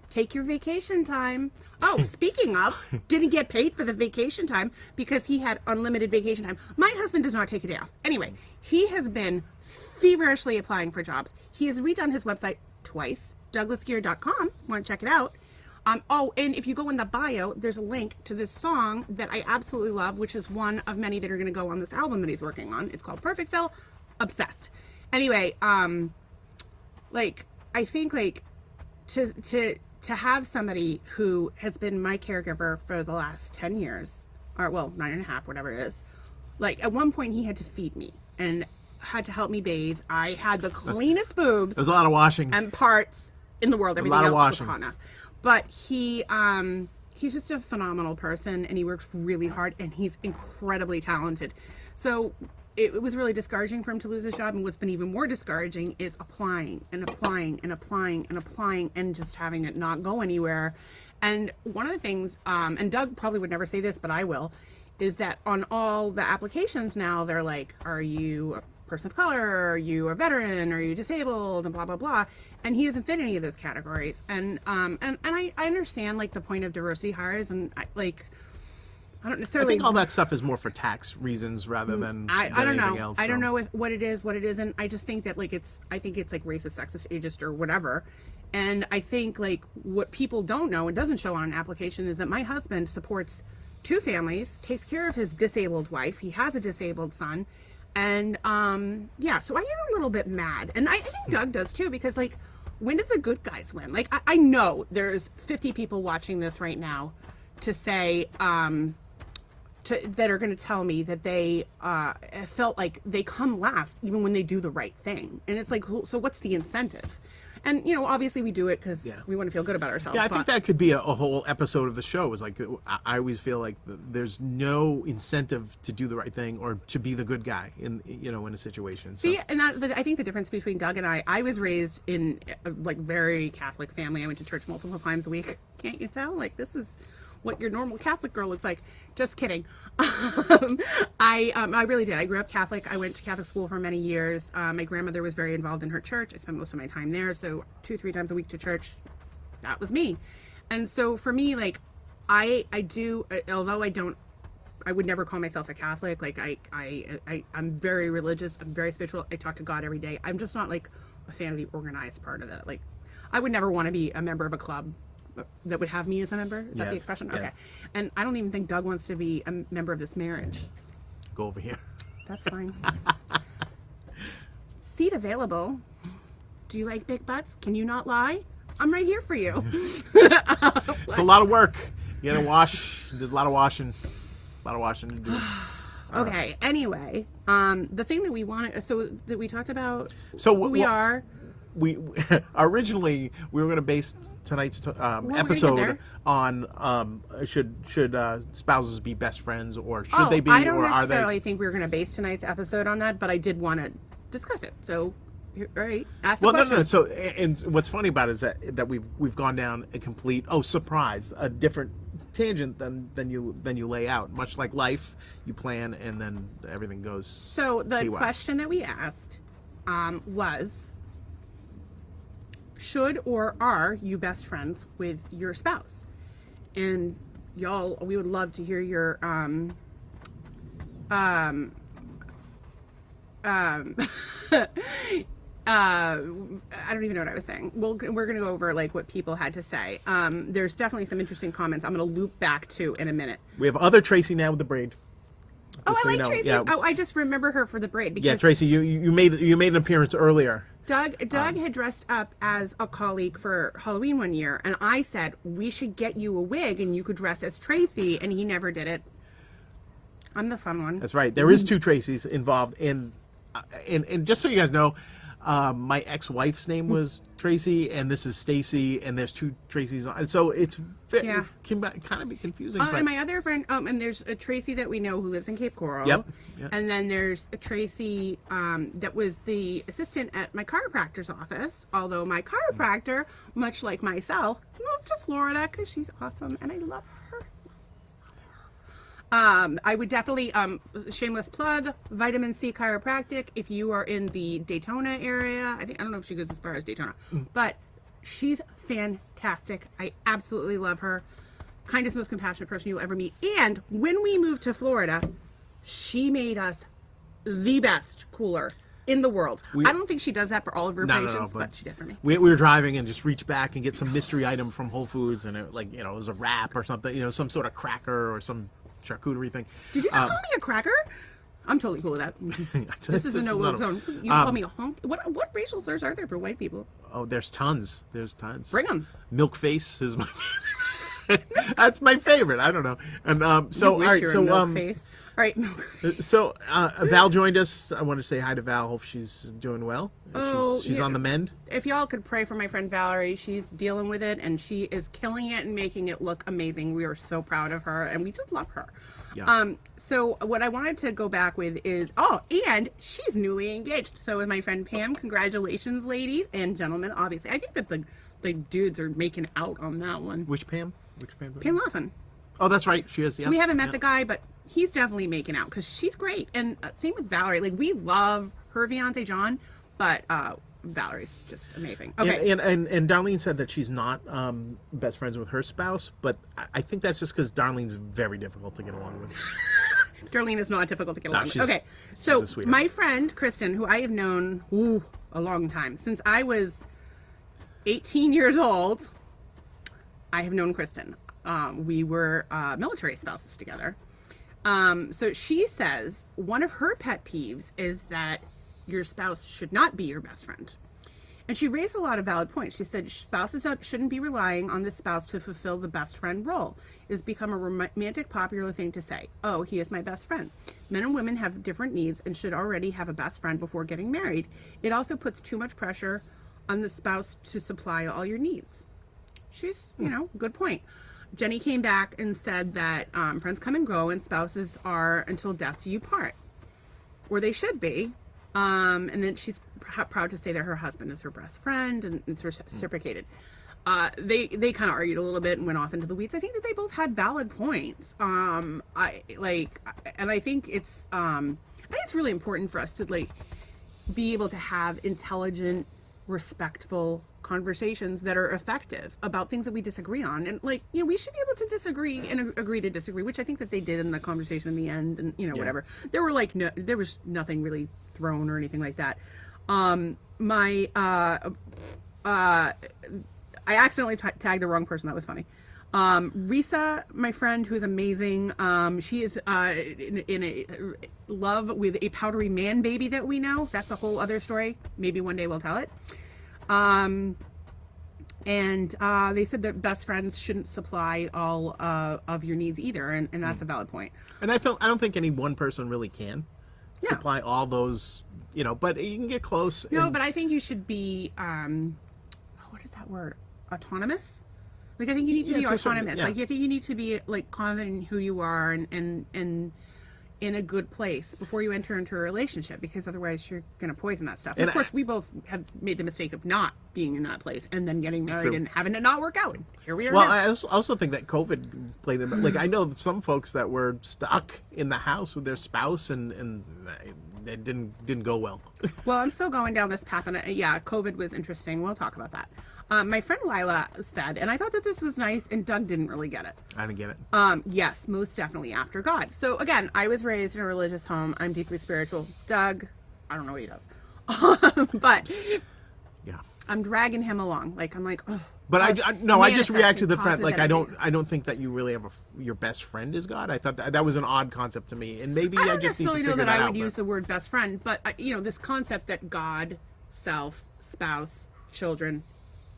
Take your vacation time. Oh, speaking of, didn't get paid for the vacation time because he had unlimited vacation time. My husband does not take a day off. Anyway, he has been feverishly applying for jobs. He has redone his website twice, douglasgear.com. Want to check it out? Oh, and if you go in the bio, there's a link to this song that I absolutely love, which is one of many that are going to go on this album that he's working on. It's called Perfectville. Obsessed. Anyway, like I think like to have somebody who has been my caregiver for the last 10 years, or well, 9.5, whatever it is. Like at one point he had to feed me and had to help me bathe. I had the cleanest boobs. There's a lot of washing and parts in the world. Everything a lot of else washing. was hot mess. But he's just a phenomenal person, and he works really hard, and he's incredibly talented. So it was really discouraging for him to lose his job, and what's been even more discouraging is applying and applying and applying and applying and just having it not go anywhere. And one of the things, and Doug probably would never say this, but I will, is that on all the applications now, they're like, are you a person of color? Are you a veteran? Are you disabled? And blah, blah, blah. And he doesn't fit any of those categories. And I understand like the point of diversity hires, and I don't necessarily. I think all that stuff is more for tax reasons rather than I don't anything know. else. I don't know what it is, what it isn't. I just think that I think it's like racist, sexist, ageist, or whatever. And I think like what people don't know and doesn't show on an application is that my husband supports 2 families, takes care of his disabled wife. He has a disabled son, and yeah. So I get a little bit mad, and I think Doug does too, because like, when did the good guys win? Like I know there's 50 people watching this right now to say. That are going to tell me that they felt like they come last even when they do the right thing. And it's like, so what's the incentive? And, obviously we do it because we want to feel good about ourselves. Yeah, I think that could be a whole episode of the show. Is like, I always feel like there's no incentive to do the right thing or to be the good guy in a situation. So. See, and I think the difference between Doug and I was raised in a like very Catholic family. I went to church multiple times a week. Can't you tell? Like, this is what your normal Catholic girl looks like. Just kidding. I really did. I grew up Catholic. I went to Catholic school for many years. My grandmother was very involved in her church. I spent most of my time there. So 2-3 times a week to church. That was me. And so for me, like, I do, although I would never call myself a Catholic. Like I'm very religious. I'm very spiritual. I talk to God every day. I'm just not like a fan of the organized part of it. Like I would never want to be a member of a club that would have me as a member. Is that the expression? Yeah. Okay. And I don't even think Doug wants to be a member of this marriage. Go over here. That's fine. Seat available. Do you like big butts? Can you not lie? I'm right here for you. It's a lot of work. You gotta wash. There's a lot of washing. A lot of washing to do. Okay. Anyway, the thing that we wanted, so that we talked about So who we are. We originally we were going to base tonight's episode on should spouses be best friends, or should they be, I don't or are they? necessarily think we were going to base tonight's episode on that, but I did want to discuss it. So, all right, ask the question. No. So, and what's funny about it is that we've gone down a complete surprise, a different tangent than you lay out. Much like life, you plan and then everything goes. So the haywire. question that we asked was, should or are you best friends with your spouse? And y'all, we would love to hear your I don't even know what I was saying. We're going to go over like what people had to say. There's definitely some interesting comments I'm going to loop back to in a minute. We have other Tracy now with the braid. I like you know. Tracy. Yeah. Oh, I just remember her for the braid because Tracy, you made an appearance earlier. Doug had dressed up as a colleague for Halloween one year, and I said we should get you a wig and you could dress as Tracy, and he never did it. I'm the fun one. That's right. There is 2 Tracys involved in just so you guys know, my ex-wife's name was Tracy, and this is Stacy, and there's 2 Tracys on. So it can kind of be confusing. And my other friend, and there's a Tracy that we know who lives in Cape Coral. Yep. And then there's a Tracy that was the assistant at my chiropractor's office. Although my chiropractor, much like myself, moved to Florida because she's awesome, and I love her. I would definitely, shameless plug, Vitamin C Chiropractic. If you are in the Daytona area, I don't know if she goes as far as Daytona, but she's fantastic. I absolutely love her. Kindest, most compassionate person you'll ever meet. And when we moved to Florida, she made us the best cooler in the world. I don't think she does that for all of her patients, but she did for me. We were driving and just reached back and get some mystery item from Whole Foods, and it was a wrap or something, some sort of cracker or some charcuterie thing. Did you just call me a cracker? I'm totally cool with that. This is a no-go zone. You call me a honk? What racial slurs are there for white people? Oh, there's tons. Bring them. Milk face is my that's my favorite. I don't know. And so all right, so milk face. All right. So Val joined us. I want to say hi to Val. Hope she's doing well. She's on the mend. If y'all could pray for my friend Valerie, she's dealing with it and she is killing it and making it look amazing. We are so proud of her and we just love her. Yeah. So what I wanted to go back with is and she's newly engaged. So with my friend Pam, congratulations, ladies and gentlemen. Obviously, I think that the dudes are making out on that one. Which Pam? Pam Lawson. Oh, that's right. She is. Yeah. So we haven't met the guy, but he's definitely making out because she's great. And same with Valerie. Like, we love her fiance John, but Valerie's just amazing. Okay. And Darlene said that she's not best friends with her spouse, but I think that's just because Darlene's very difficult to get along with. Darlene is not difficult to get along with. She's, okay. So my friend Kristen, who I have known a long time, since I was 18 years old, I have known Kristen. We were military spouses together. So she says one of her pet peeves is that your spouse should not be your best friend. And she raised a lot of valid points. She said spouses shouldn't be relying on the spouse to fulfill the best friend role. It has become a romantic, popular thing to say, oh, he is my best friend. Men and women have different needs and should already have a best friend before getting married. It also puts too much pressure on the spouse to supply all your needs. She's, good point. Jenny came back and said that friends come and go and spouses are until death do you part. Or they should be. And then she's proud to say that her husband is her best friend and it's reciprocated. they kind of argued a little bit and went off into the weeds. I think that they both had valid points. I think it's really important for us to like be able to have intelligent, respectful conversations that are effective about things that we disagree on. And like, you know, we should be able to disagree and agree to disagree, which I think that they did in the conversation in the end. And, you know, whatever. There were like, there was nothing really thrown or anything like that. I accidentally tagged the wrong person. That was funny. Risa, my friend, who is amazing. She is in a love with a powdery man baby that we know. That's a whole other story. Maybe one day we'll tell it. And they said that best friends shouldn't supply all of your needs either, and that's a valid point. And I don't think any one person really can supply all those, you know, but you can get close. No, but I think you should be what is that word? Autonomous? Like, I think you need to be autonomous. Like, I think you need to be like confident in who you are and in a good place before you enter into a relationship, because otherwise you're going to poison that stuff. And of course, we both have made the mistake of not being in that place and then getting married and having it not work out. And here we are. Well, now. I also think that COVID played in. Like, I know some folks that were stuck in the house with their spouse and it didn't go well. Well, I'm still going down this path, and COVID was interesting. We'll talk about that. My friend Lila said, and I thought that this was nice, and Doug didn't really get it. I didn't get it. Yes, most definitely after God. So again, I was raised in a religious home. I'm deeply spiritual. Doug, I don't know what he does, but yeah, I'm dragging him along. Like, I'm like, oh. But I just react to the fact, like, I don't think that you really have your best friend is God. I thought that was an odd concept to me, and maybe I just need to figure that out. I don't necessarily know that I would use the word best friend, but you know, this concept that God, self, spouse, children,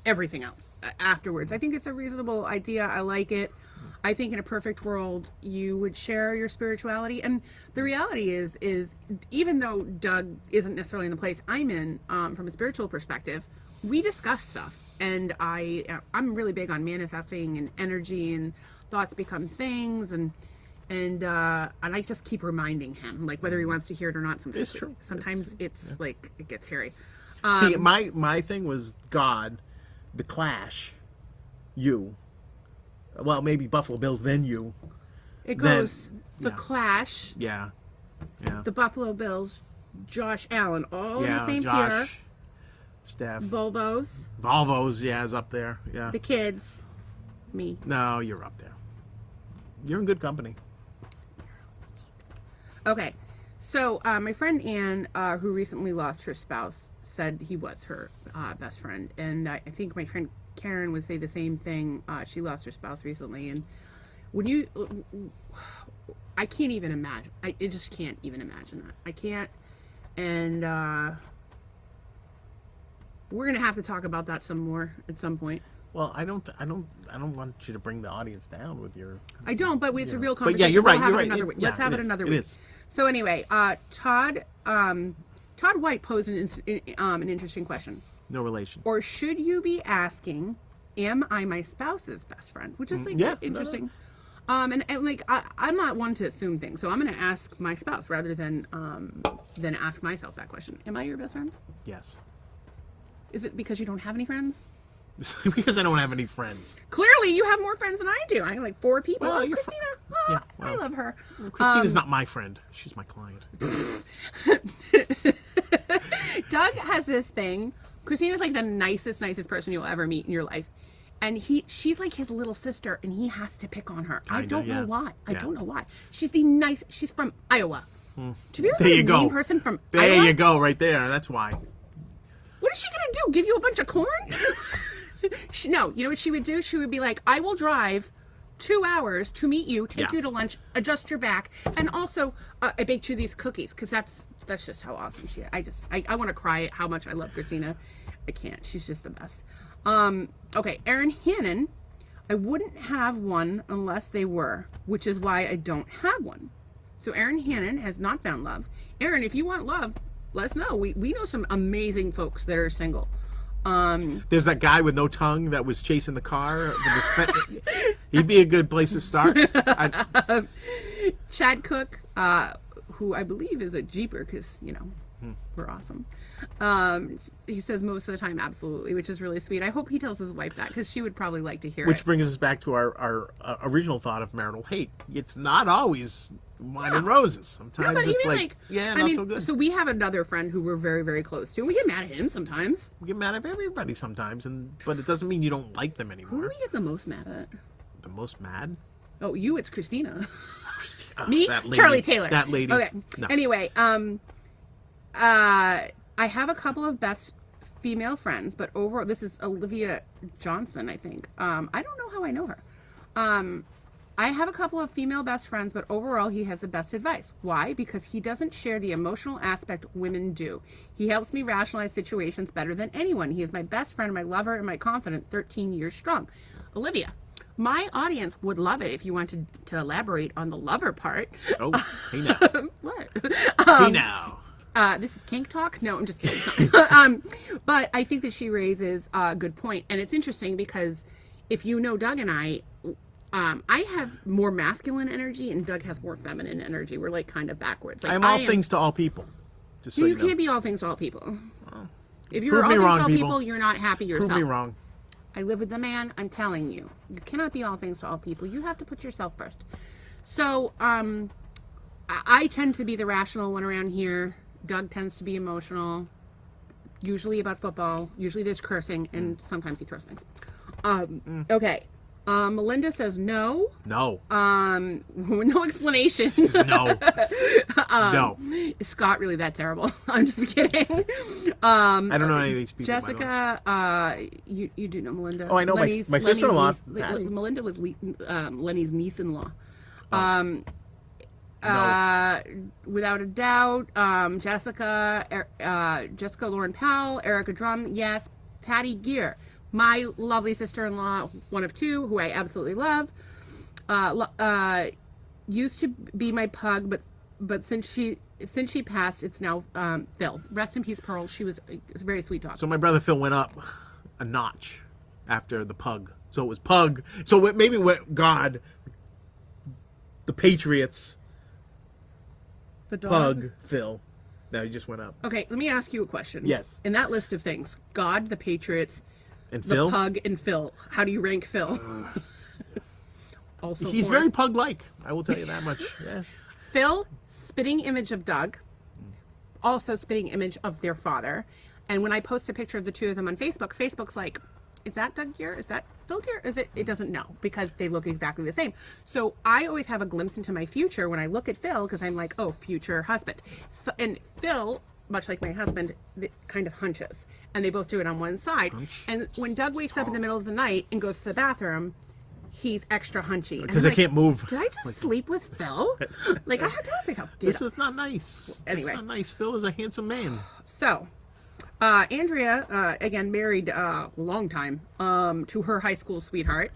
everything else afterwards. I think it's a reasonable idea. I like it. I think in a perfect world, you would share your spirituality. And the reality is even though Doug isn't necessarily in the place I'm in, from a spiritual perspective, we discuss stuff. And I'm really big on manifesting and energy, and thoughts become things. And I just keep reminding him, like, whether he wants to hear it or not. Sometimes it's true. Sometimes it's like, it gets hairy. See, my thing was God, the Clash, you. Well, maybe Buffalo Bills, then you. It goes the Clash. Yeah. The Buffalo Bills, Josh Allen, all in the same Josh, tier. Steph. Volvos, is up there. Yeah. The kids. Me. No, you're up there. You're in good company. Okay. So, my friend Anne, who recently lost her spouse, said he was her best friend. And I think my friend Karen would say the same thing. She lost her spouse recently. And when I can't even imagine. I just can't even imagine that. I can't. And we're going to have to talk about that some more at some point. Well, I don't want you to bring the audience down with your. I don't, but it's a real conversation. But yeah, you're right. Let's have it another week. So anyway, Todd White posed an interesting question. No relation. Or should you be asking, "Am I my spouse's best friend?" Which is like interesting. No. And like I'm not one to assume things, so I'm going to ask my spouse rather than ask myself that question. Am I your best friend? Yes. Is it because you don't have any friends? Because I don't have any friends. Clearly, you have more friends than I do. I have like 4 people. Well, Christina. I love her. Well, Christina's not my friend. She's my client. Doug has this thing. Christina's like the nicest person you'll ever meet in your life. And she's like his little sister, and he has to pick on her. I don't know why. I don't know why. She's she's from Iowa. To be a mean person from Iowa? There you go, right there. That's why. What is she going to do? Give you a bunch of corn? No, you know what she would do? She would be like, I will drive 2 hours to meet you, take you to lunch, adjust your back, and also I baked you these cookies, because that's just how awesome she is. I want to cry at how much I love Christina. I can't. She's just the best. Okay, Erin Hannon, I wouldn't have one unless they were, which is why I don't have one. So Erin Hannon has not found love. Erin, if you want love, let us know. We know some amazing folks that are single. There's that guy with no tongue that was chasing the car. He'd be a good place to start. Chad Cook, who I believe is a Jeeper, because, you know, We're awesome. He says most of the time, absolutely, which is really sweet. I hope he tells his wife that, because she would probably like to hear Which it. brings us back to our original thought of marital hate. It's not always wine and roses. Sometimes but it's even like, not so good. So we have another friend who we're very, very close to, and we get mad at him sometimes. We get mad at everybody sometimes, but it doesn't mean you don't like them Who do anymore. we get the most mad at? The most mad? Oh, you, it's Christina. Oh, Me? that lady. Charlie Taylor. That lady. Okay. No. Anyway, I have a couple of best female friends, but overall, this is Olivia Johnson, I think. I don't know how I know her. I have a couple of female best friends, but overall, he has the best advice. Why? Because he doesn't share the emotional aspect women do. He helps me rationalize situations better than anyone. He is my best friend, my lover, and my confidant, 13 years strong. Olivia, my audience would love it if you wanted to elaborate on the lover part. Oh, hey now. What? Hey now. This is kink talk? No, I'm just kidding. But I think that she raises a good point. And it's interesting because if you know Doug and I have more masculine energy and Doug has more feminine energy. We're like kind of backwards. Like, I'm all things to all people. Just so you you know. can't be all things to all people. Well, If you're prove all me things wrong, to all people. people, you're not happy yourself. Prove me wrong. I live with the man. I'm telling you, you cannot be all things to all people. You have to put yourself first. So, I tend to be the rational one around here. Doug tends to be emotional, usually about football. Usually there's cursing, and sometimes he throws things. Okay. Melinda says no. No. No explanation. No. No. Is Scott really that terrible? I'm just kidding. I don't know any of these people. Jessica, you do know Melinda. Oh, I know my sister-in-law. Melinda was Lenny's niece-in-law. No. Without a doubt, Jessica Lauren Powell, Erica Drum, yes, Patty Gear, my lovely sister-in-law, one of two, who I absolutely love, used to be my pug, but since she passed, it's now Phil. Rest in peace, Pearl. She was a very sweet dog. So my brother Phil went up a notch after the pug. So it was pug. So maybe what God, the Patriots, the dog? pug, Phil. Now he just went up. Okay, let me ask you a question. Yes. In that list of things, God, the Patriots, And the Phil? pug, and Phil. How do you rank Phil? Also, He's fourth. very pug-like. I will tell you that much. Yeah. Phil, spitting image of Doug, also spitting image of their father. And when I post a picture of the two of them on Facebook, Facebook's like, is that Doug Gear? Is that Phil Gear? Is it? It doesn't know because they look exactly the same. So I always have a glimpse into my future when I look at Phil because I'm like, oh, future husband. So, and Phil, much like my husband, kind of hunches. And they both do it on one side. Hunch. And when Doug wakes up in the middle of the night and goes to the bathroom, he's extra hunchy. Because I can't move. Did I just sleep with Phil? Like, I have to ask myself, This is not nice. Anyway. It's not nice. Phil is a handsome man. So, Andrea, again, married a long time to her high school sweetheart,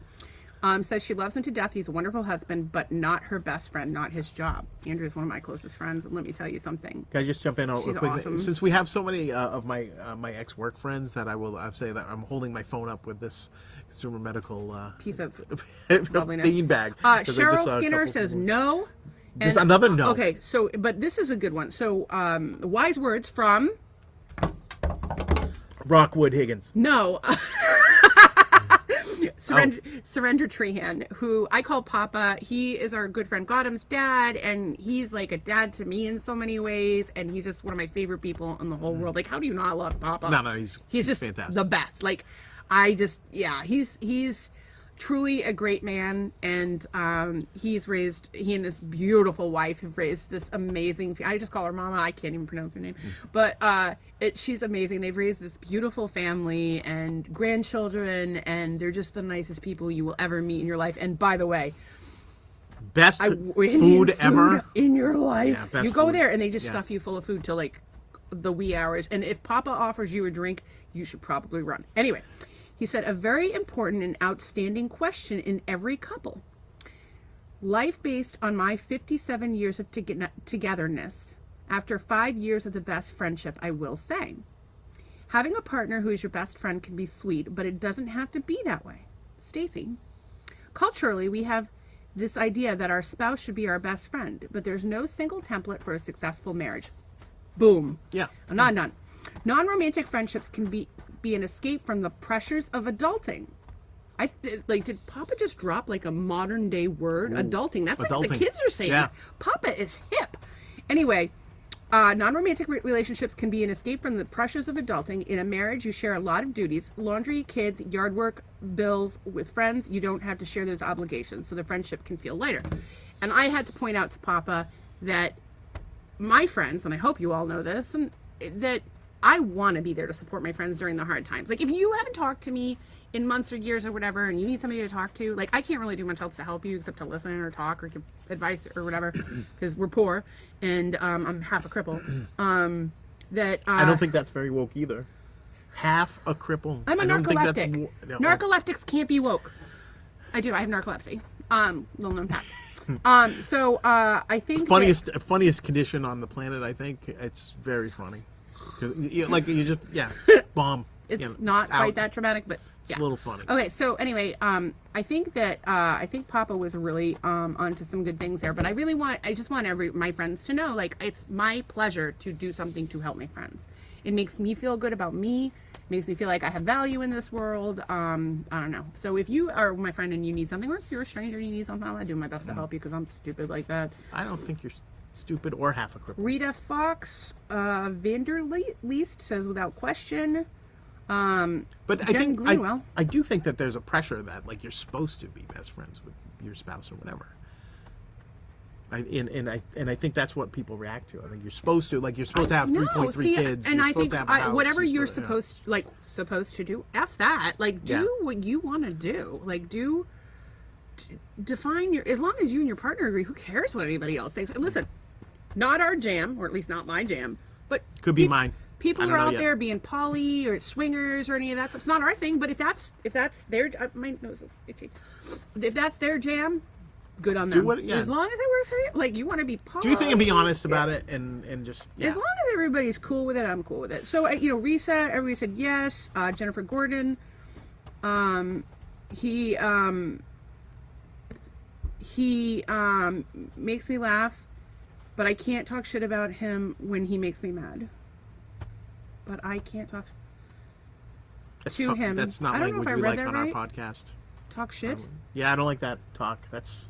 says she loves him to death. He's a wonderful husband, but not her best friend, not his job. Andrea's one of my closest friends, and let me tell you something. Can I just jump in real She's quick? awesome. Since we have so many of my ex-work friends that I'll say that I'm holding my phone up with this consumer medical Piece of bean bag. 'Cause I just Cheryl saw a Skinner couple says people- no. Just another no. Okay, so, but this is a good one. So, wise words from... Rockwood Higgins. No. Surrender Trehan, who I call Papa. He is our good friend Gautam's dad, and he's like a dad to me in so many ways, and he's just one of my favorite people in the whole world. Like, how do you not love Papa? No, he's just fantastic. the best. Like, he's truly a great man, and he and his beautiful wife have raised this amazing, I just call her Mama, I can't even pronounce her name, but she's amazing. They've raised this beautiful family and grandchildren, and they're just the nicest people you will ever meet in your life. And by the way, Best food ever. in your life. Yeah, best you go food. there and they just stuff you full of food till like the wee hours, and if Papa offers you a drink, you should probably run. Anyway, he said, a very important and outstanding question in every couple. Life based on my 57 years of togetherness, after 5 years of the best friendship, I will say. Having a partner who is your best friend can be sweet, but it doesn't have to be that way. Stacy. Culturally, we have this idea that our spouse should be our best friend, but there's no single template for a successful marriage. Boom. Yeah. I'm not done. Non-romantic friendships can be an escape from the pressures of adulting. Did Papa just drop like a modern day word? Ooh, adulting. That's like adulting. the kids are saying. Yeah. Papa is hip. Anyway, non-romantic relationships can be an escape from the pressures of adulting. In a marriage, you share a lot of duties: laundry, kids, yard work, bills. With friends, you don't have to share those obligations, so the friendship can feel lighter. And I had to point out to Papa that my friends, and I hope you all know this, and that I want to be there to support my friends during the hard times. Like, if you haven't talked to me in months or years or whatever, and you need somebody to talk to, like, I can't really do much else to help you except to listen or talk or give advice or whatever, because we're poor and I'm half a cripple. I don't think that's very woke either. Half a cripple. I'm a narcoleptic. No. Narcoleptics can't be woke. I do. I have narcolepsy. Little known fact. I think funniest condition on the planet. I think it's very funny. Bomb. It's not quite that dramatic, but it's a little funny. Okay, so anyway, I think Papa was really onto some good things there. But I just want my friends to know, like, it's my pleasure to do something to help my friends. It makes me feel good about me. It makes me feel like I have value in this world. I don't know. So if you are my friend and you need something, or if you're a stranger and you need something, I'll do my best to help you because I'm stupid like that. I don't think you're stupid or half a cripple. Rita Fox Vanderleest says without question. But I do think that there's a pressure that, like, you're supposed to be best friends with your spouse or whatever. I think that's what people react to. I think you're supposed to, like, you're supposed to have 3.3 kids. And I think whatever you're supposed supposed to do, F that. Like, do what you want to do. Like, define as long as you and your partner agree, who cares what anybody else thinks? And listen, not our jam, or at least not my jam, but could be mine. People are out there being poly or swingers or any of that stuff. It's not our thing, but if that's their, my nose is itchy. If that's their jam, good on them. As long as it works for you, like, you want to be poly. Do you think and be honest about it and just as long as everybody's cool with it, I'm cool with it. So Risa, everybody said yes. Jennifer Gordon, he makes me laugh, but I can't talk shit about him when he makes me mad. But I can't talk to him. That's not language we like on our podcast. Talk shit? Yeah, I don't like that talk. That's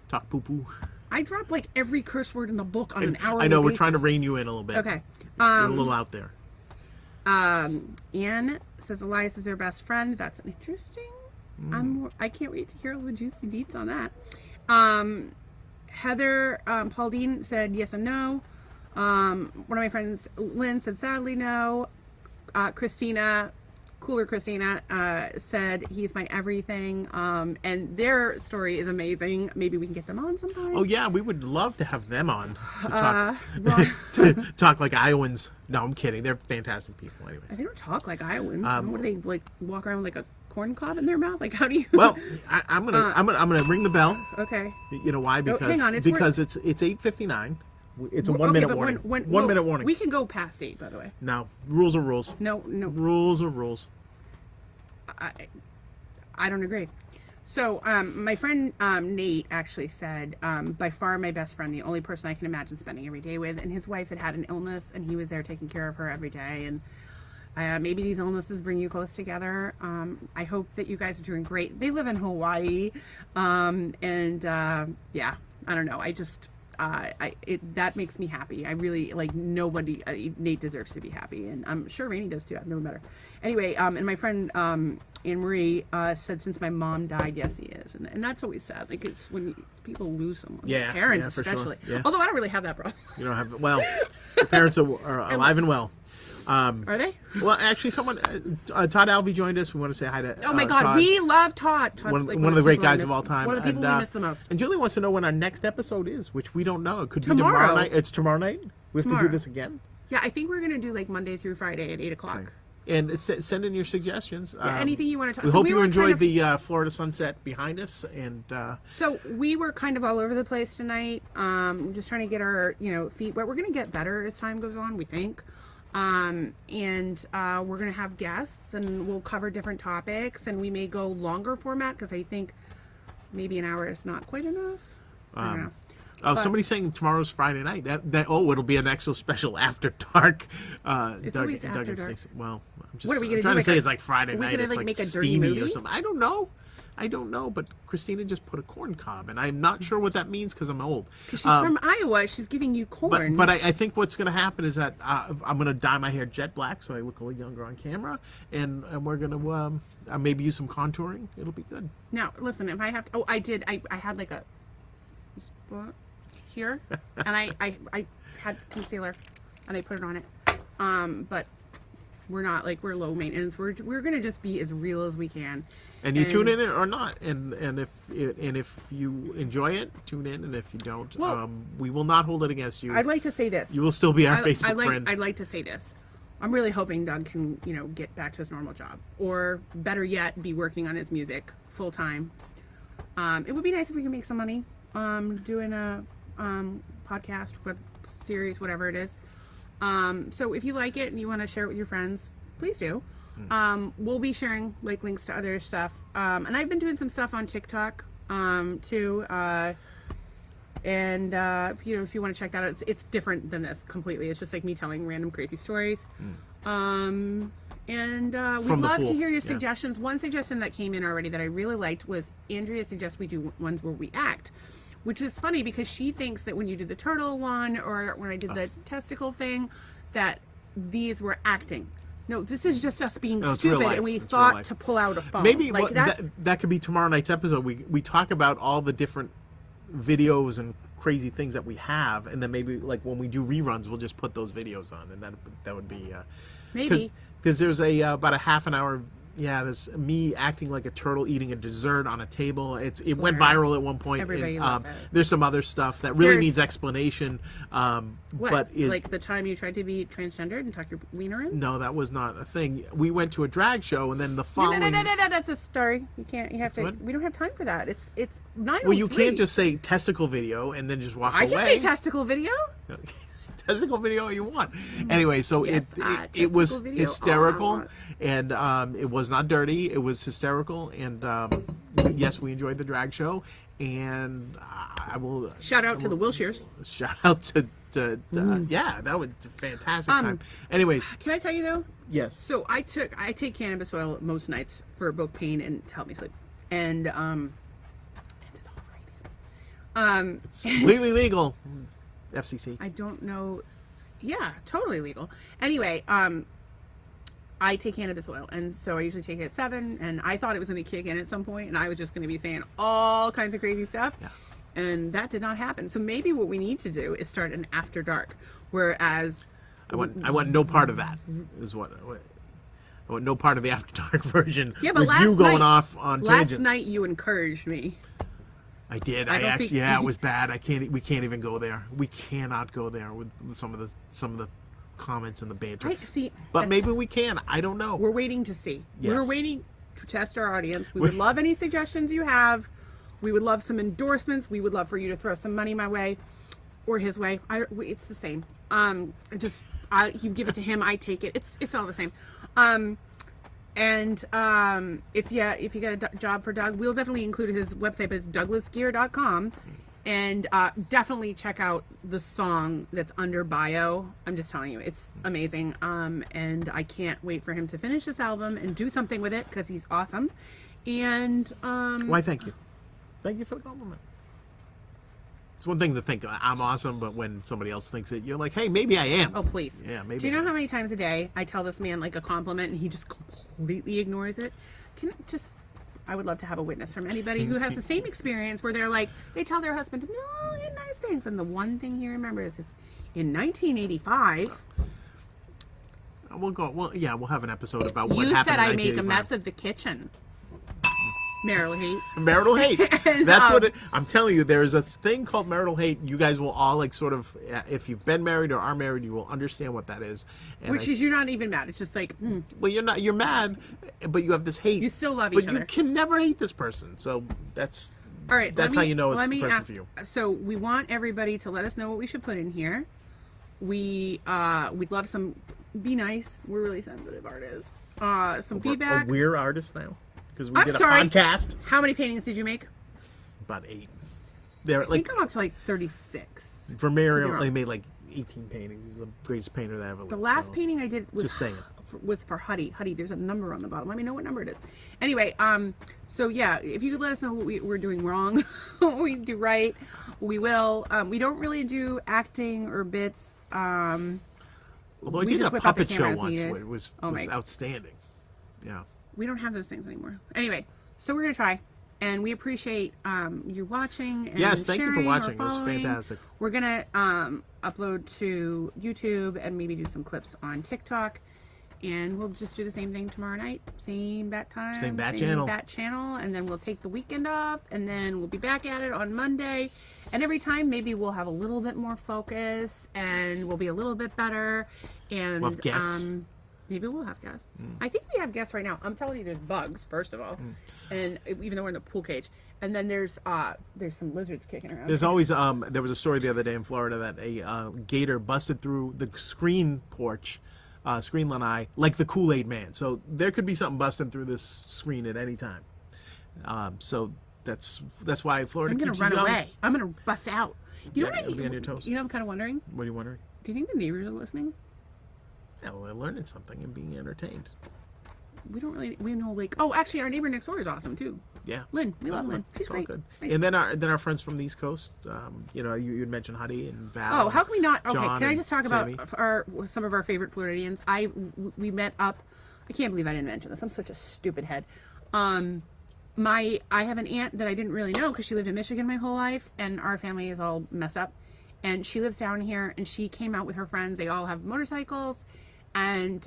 talk poo-poo. I drop like every curse word in the book on an hourly I know, basis. we're trying to rein you in a little bit. Okay. You're a little out there. Anne says Elias is her best friend. That's interesting. I can't wait to hear all the juicy deets on that. Heather Pauline said yes and no. One of my friends, Lynn, said sadly no. Christina, said he's my everything. And their story is amazing. Maybe we can get them on sometime. Oh yeah, we would love to have them on to talk, to talk like Iowans. No, I'm kidding. They're fantastic people. Anyways, they don't talk like Iowans. What do they, like, walk around with like a corn cob in their mouth? Like, how do you? Well, I'm gonna ring the bell. Okay. You know why? Because hang on, it's 8:59. It's a 1 minute warning. 1 minute warning. We can go past 8, by the way. No, rules are rules. No. Rules are rules. I don't agree. So, my friend Nate actually said, by far my best friend, the only person I can imagine spending every day with, and his wife had an illness, and he was there taking care of her every day, and maybe these illnesses bring you close together. I hope that you guys are doing great. They live in Hawaii, yeah, I don't know. I just... that makes me happy. I really, like, nobody, Nate deserves to be happy, and I'm sure Rainey does too. I've known better. Anyway, and my friend Anne Marie said since my mom died, yes, he is, and that's always sad. Like, it's when people lose someone, parents especially. Sure. Yeah. Although I don't really have that problem. You don't have, well, your parents are alive and well. Are they? Well, actually, someone, Todd Alvey joined us. We want to say hi to oh my God, Todd. We love Todd. Todd's one of the great guys of all time. One of the people we miss the most. And Julie wants to know when our next episode is, which we don't know. It could be tomorrow night. It's tomorrow night? We have to do this again? Yeah, I think we're going to do, like, Monday through Friday at 8 o'clock. Okay. And send in your suggestions. Yeah, anything you want to talk about. We hope you enjoyed the Florida sunset behind us. And so we were kind of all over the place tonight. Just trying to get our feet wet. We're going to get better as time goes on, we think. We're going to have guests, and we'll cover different topics, and we may go longer format because I think maybe an hour is not quite enough. I don't know. Oh, somebody's saying tomorrow's Friday night. It'll be an extra special after dark. It's always after dark. Well, What are we gonna trying do, to say like it's like Friday are we night. gonna, It's like, make a dirty steamy or movie? something. I don't know. But Christina just put a corn cob, and I'm not sure what that means because I'm old. Because she's from Iowa, she's giving you corn. But I think what's going to happen is that I'm going to dye my hair jet black so I look a little younger on camera, and we're going to maybe use some contouring. It'll be good. Now, listen, if I have to... Oh, I did. I had like a spot here, and I had concealer, and I put it on it. But we're not, like, we're low maintenance. We're going to just be as real as we can. And you tune in or not, and if you enjoy it, tune in, and if you don't, we will not hold it against you. I'd like to say this. You will still be our Facebook friend. I'd like to say this. I'm really hoping Doug can, get back to his normal job, or better yet, be working on his music full time. It would be nice if we could make some money doing a podcast, web series, whatever it is. So if you like it and you want to share it with your friends, please do. We'll be sharing links to other stuff. And I've been doing some stuff on TikTok too. And if you want to check that out, it's different than this completely. It's just like me telling random crazy stories. And we'd love to hear your suggestions. One suggestion that came in already that I really liked was Andrea suggests we do ones where we act, which is funny because she thinks that when you did the turtle one or when I did the testicle thing, that these were acting. No, this is just us being stupid, and we thought to pull out a phone. Maybe that could be tomorrow night's episode. We talk about all the different videos and crazy things that we have, and then maybe like when we do reruns, we'll just put those videos on, and that would be maybe because there's about a half an hour. Yeah, there's me acting like a turtle eating a dessert on a table. It went viral at one point. Everybody loves it. There's some other stuff that really needs explanation. But like the time you tried to be transgendered and tuck your wiener in? No, that was not a thing. We went to a drag show, and then the following. No, that's a story. You can't. You have to. What? We don't have time for that. It's 9:03. Well, you can't just say testicle video and then just walk away. I can say testicle video. Testicle video you want. Anyway, so yes, it was video. hysterical, and it was not dirty. It was hysterical, and yes, we enjoyed the drag show. And I will shout out to the Wilshires. Shout out to yeah, that was a fantastic time. Anyways, can I tell you though? Yes. So I take cannabis oil most nights for both pain and to help me sleep, and it's completely legal. FCC. I don't know. Yeah, totally legal. Anyway, I take cannabis oil, and so I usually take it at 7, and I thought it was going to kick in at some point, and I was just going to be saying all kinds of crazy stuff, and that did not happen. So maybe what we need to do is start an after dark, whereas I want no part of that. Is what I want no part of the after dark version. Yeah, but with you going off on tangents. Last night you encouraged me. I did. I actually, it was bad. We can't even go there. We cannot go there with some of the comments and the banter. But maybe we can. I don't know. We're waiting to see. Yes. We're waiting to test our audience. We would love any suggestions you have. We would love some endorsements. We would love for you to throw some money my way or his way. It's the same. You give it to him, I take it. It's all the same. And if you get a job for Doug, we'll definitely include his website, but it's douglasgear.com. And definitely check out the song that's under bio. I'm just telling you, it's amazing. And I can't wait for him to finish this album and do something with it because he's awesome. And why? Thank you. Thank you for the compliment. It's one thing to think I'm awesome, but when somebody else thinks it, you're like, hey, maybe I am. Oh, please. Yeah, maybe. Do you know how many times a day I tell this man like a compliment and he just completely ignores it? I would love to have a witness from anybody who has the same experience where they're like, they tell their husband a million nice things, and the one thing he remembers is in 1985. We'll have an episode about what happened. You said I made a mess of the kitchen. Marital hate. Marital hate. And, that's what I'm telling you. There's a thing called marital hate. You guys will all if you've been married or are married, you will understand what that is. And you're not even mad. It's just like, well, you're mad, but you have this hate. You still love each other. But you can never hate this person. So that's all right. That's how you know it's the person for you. So we want everybody to let us know what we should put in here. We'd love some. Be nice. We're really sensitive artists. Some feedback. We're artists now. Because we did a podcast. How many paintings did you make? About 8. They're I like think I'm up to like 36. Vermeer wrong. only made like 18 paintings. He's the greatest painter that ever lived. The last so. painting I did was Just saying. Was for Huddy. Huddy, there's a number on the bottom. Let me know what number it is. Anyway, so yeah, if you could let us know what we're doing wrong, what we do right, we will. We don't really do acting or bits. Although I we did just a whip out the puppet camera show as once needed. where it was Oh my- outstanding. Yeah. We don't have those things anymore. Anyway, so we're gonna try, and we appreciate you watching and Yes, thank you for sharing or watching. It was following. fantastic. We're gonna upload to YouTube and maybe do some clips on TikTok, and we'll just do the same thing tomorrow night, same bat time, Same bat channel. bat channel, and then we'll take the weekend off, and then we'll be back at it on Monday. And every time, maybe we'll have a little bit more focus, and we'll be a little bit better. And We'll have guests. maybe we'll have guests. I think we have guests right now. I'm telling you, there's bugs first of all, and even though we're in the pool cage, and then there's some lizards kicking around. There's always there was a story the other day in Florida that a gator busted through the screen porch, screen lanai, like the Kool-Aid Man. So there could be something busting through this screen at any time. So that's why Florida I'm gonna keeps run you young. away. I'm gonna bust out. You know Yeah, what? you'll be on your toes. You know, I'm kind of wondering. What are you wondering? Do you think the neighbors are listening? Yeah, well, we're learning something and being entertained. We don't really. We know like. Oh, actually, our neighbor next door is awesome too. Yeah. Lynn, we love Oh, Lynn. She's it's all great. good. Nice. And then our friends from the East Coast. You know, you had mentioned Huddy and Val. Oh, how can we not? Okay, John can I and just talk Sammy. about some of our favorite Floridians? We met up. I can't believe I didn't mention this. I'm such a stupid head. I have an aunt that I didn't really know because she lived in Michigan my whole life, and our family is all messed up. And she lives down here, and she came out with her friends. They all have motorcycles, and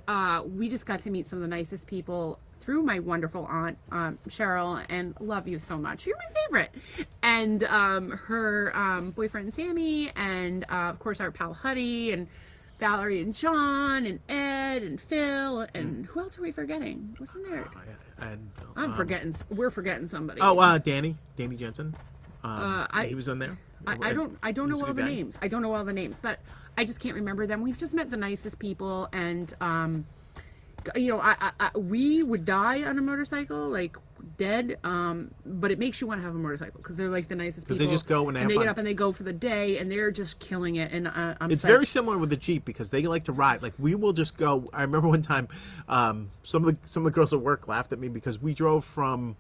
we just got to meet some of the nicest people through my wonderful aunt Cheryl, and love you so much. You're my favorite. And her boyfriend Sammy, and of course our pal Huddy, and Valerie and John, and Ed and Phil, and who else are we forgetting? Wasn't there? And, I'm forgetting. We're forgetting somebody. Oh, Danny Jensen. I- he was in there. I don't He know was a all good the guy. names. I don't know all the names, but I just can't remember them. We've just met the nicest people, and you know, we would die on a motorcycle, like dead. But it makes you want to have a motorcycle because they're like the nicest people. Because they just go and they have get fun. up and they go for the day, and they're just killing it. And It's psyched. very similar with the Jeep because they like to ride. Like we will just go. I remember one time, some of the girls at work laughed at me because we drove from.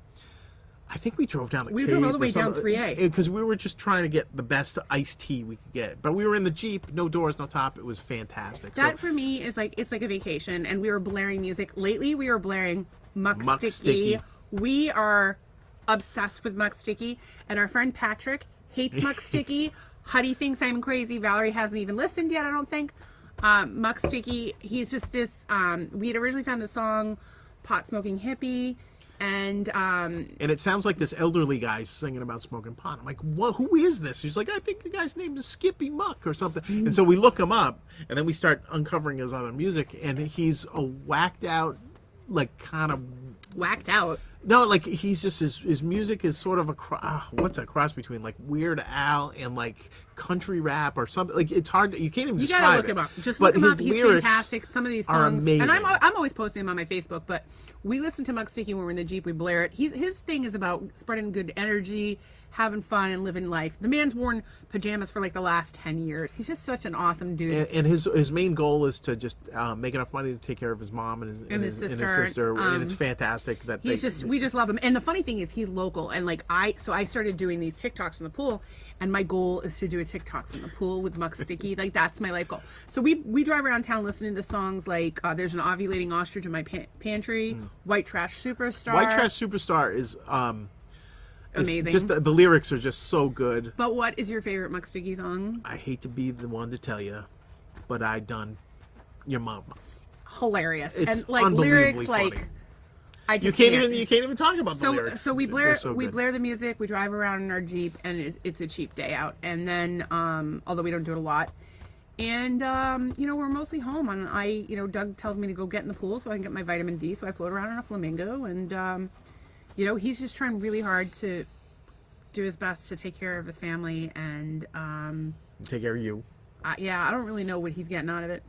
I think we drove down the. We drove all the way down 3A. because we were just trying to get the best iced tea we could get. But we were in the Jeep, no doors, no top. It was fantastic. That for me is like it's like a vacation, and we were blaring music. Lately, we were blaring Muck Muck Sticky. Sticky. We are obsessed with Muck Sticky, and our friend Patrick hates Muck Sticky. Huddy thinks I'm crazy. Valerie hasn't even listened yet, I don't think. Muck Sticky, he's just this. We had originally found the song "Pot Smoking Hippie." And it sounds like this elderly guy singing about smoking pot. I'm like, what? Who is this? He's like, I think the guy's name is Skippy Muck or something. And so we look him up, and then we start uncovering his other music, and he's a whacked out, like kind of whacked out. no, like he's just his music is sort of a what's a cross between like Weird Al and like country rap or something. Like it's hard. You can't even. You describe gotta look it. him up. Just But look him his up. He's lyrics fantastic. Some of these are songs, amazing. and I'm always posting them on my Facebook. But we listen to Muck Sticky when we're in the Jeep. We blare it. His thing is about spreading good energy, having fun, and living life. The man's worn pajamas for like the last 10 years. He's just such an awesome dude. And his main goal is to just make enough money to take care of his mom and his sister. And it's fantastic that we just love him. And the funny thing is he's local. And like I started doing these TikToks in the pool, and my goal is to do a TikTok from the pool with Muck Sticky. Like that's my life goal. So we drive around town listening to songs like There's an Ovulating Ostrich in My Pantry, White Trash Superstar. White Trash Superstar is amazing. Just the lyrics are just so good. But what is your favorite Muck Sticky song? I hate to be the one to tell you, but I done your mom. Hilarious. It's and like unbelievably lyrics funny. like I just You can't even talk about the lyrics. So we They're blare so good. the music. We drive around in our Jeep, and it's a cheap day out. And then although we don't do it a lot, and you know, we're mostly home. And Doug tells me to go get in the pool so I can get my vitamin D. So I float around in a flamingo, and you know, he's just trying really hard to do his best to take care of his family, and take care of you. yeah, I don't really know what he's getting out of it.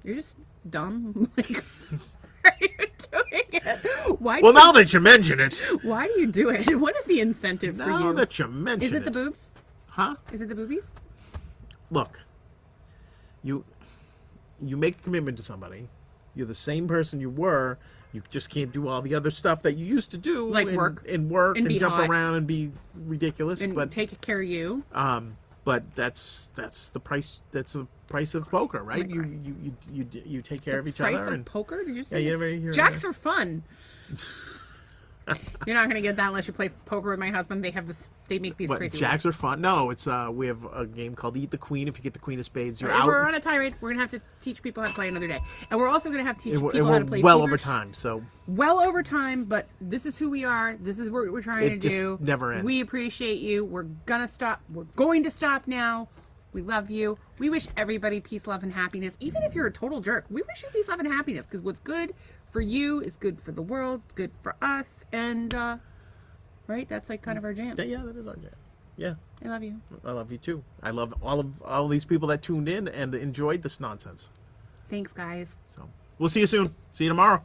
You're just dumb. Like, are you doing it? Why Why? Well, now that you mention it. Why do you do it? What is the incentive for Now you? that you mention it. Is it the boobs? Huh? Is it the boobies? Look, you make a commitment to somebody. You're the same person you were. You just can't do all the other stuff that you used to do, Like work. and be jump hot. around and be ridiculous. And But take care of you. but that's the price. That's the price of poker, right? Oh my God. You take care of each Price other. of And poker? Did you yeah, say? you never hear Jacks are fun. You're not gonna get that unless you play poker with my husband. They have this. They make these What, crazy. jacks are fun. No, it's we have a game called Eat the Queen. If you get the Queen of Spades, you're rules. out. We're on a tirade. We're gonna have to teach people how to play another day, and we're also gonna have to teach And people we're how to play. well feverish- over time, so Well over time, but this is who we are. This is what we're trying It to just do. never ends. We appreciate you. We're gonna stop. We're going to stop now. We love you. We wish everybody peace, love, and happiness. Even if you're a total jerk, we wish you peace, love, and happiness. Because what's good for you is good for the world. It's good for us. And right, that's like kind of our jam. yeah, that is our jam. Yeah, I love you. I love you too. I love all these people that tuned in and enjoyed this nonsense. Thanks, guys. So we'll see you soon. See you tomorrow.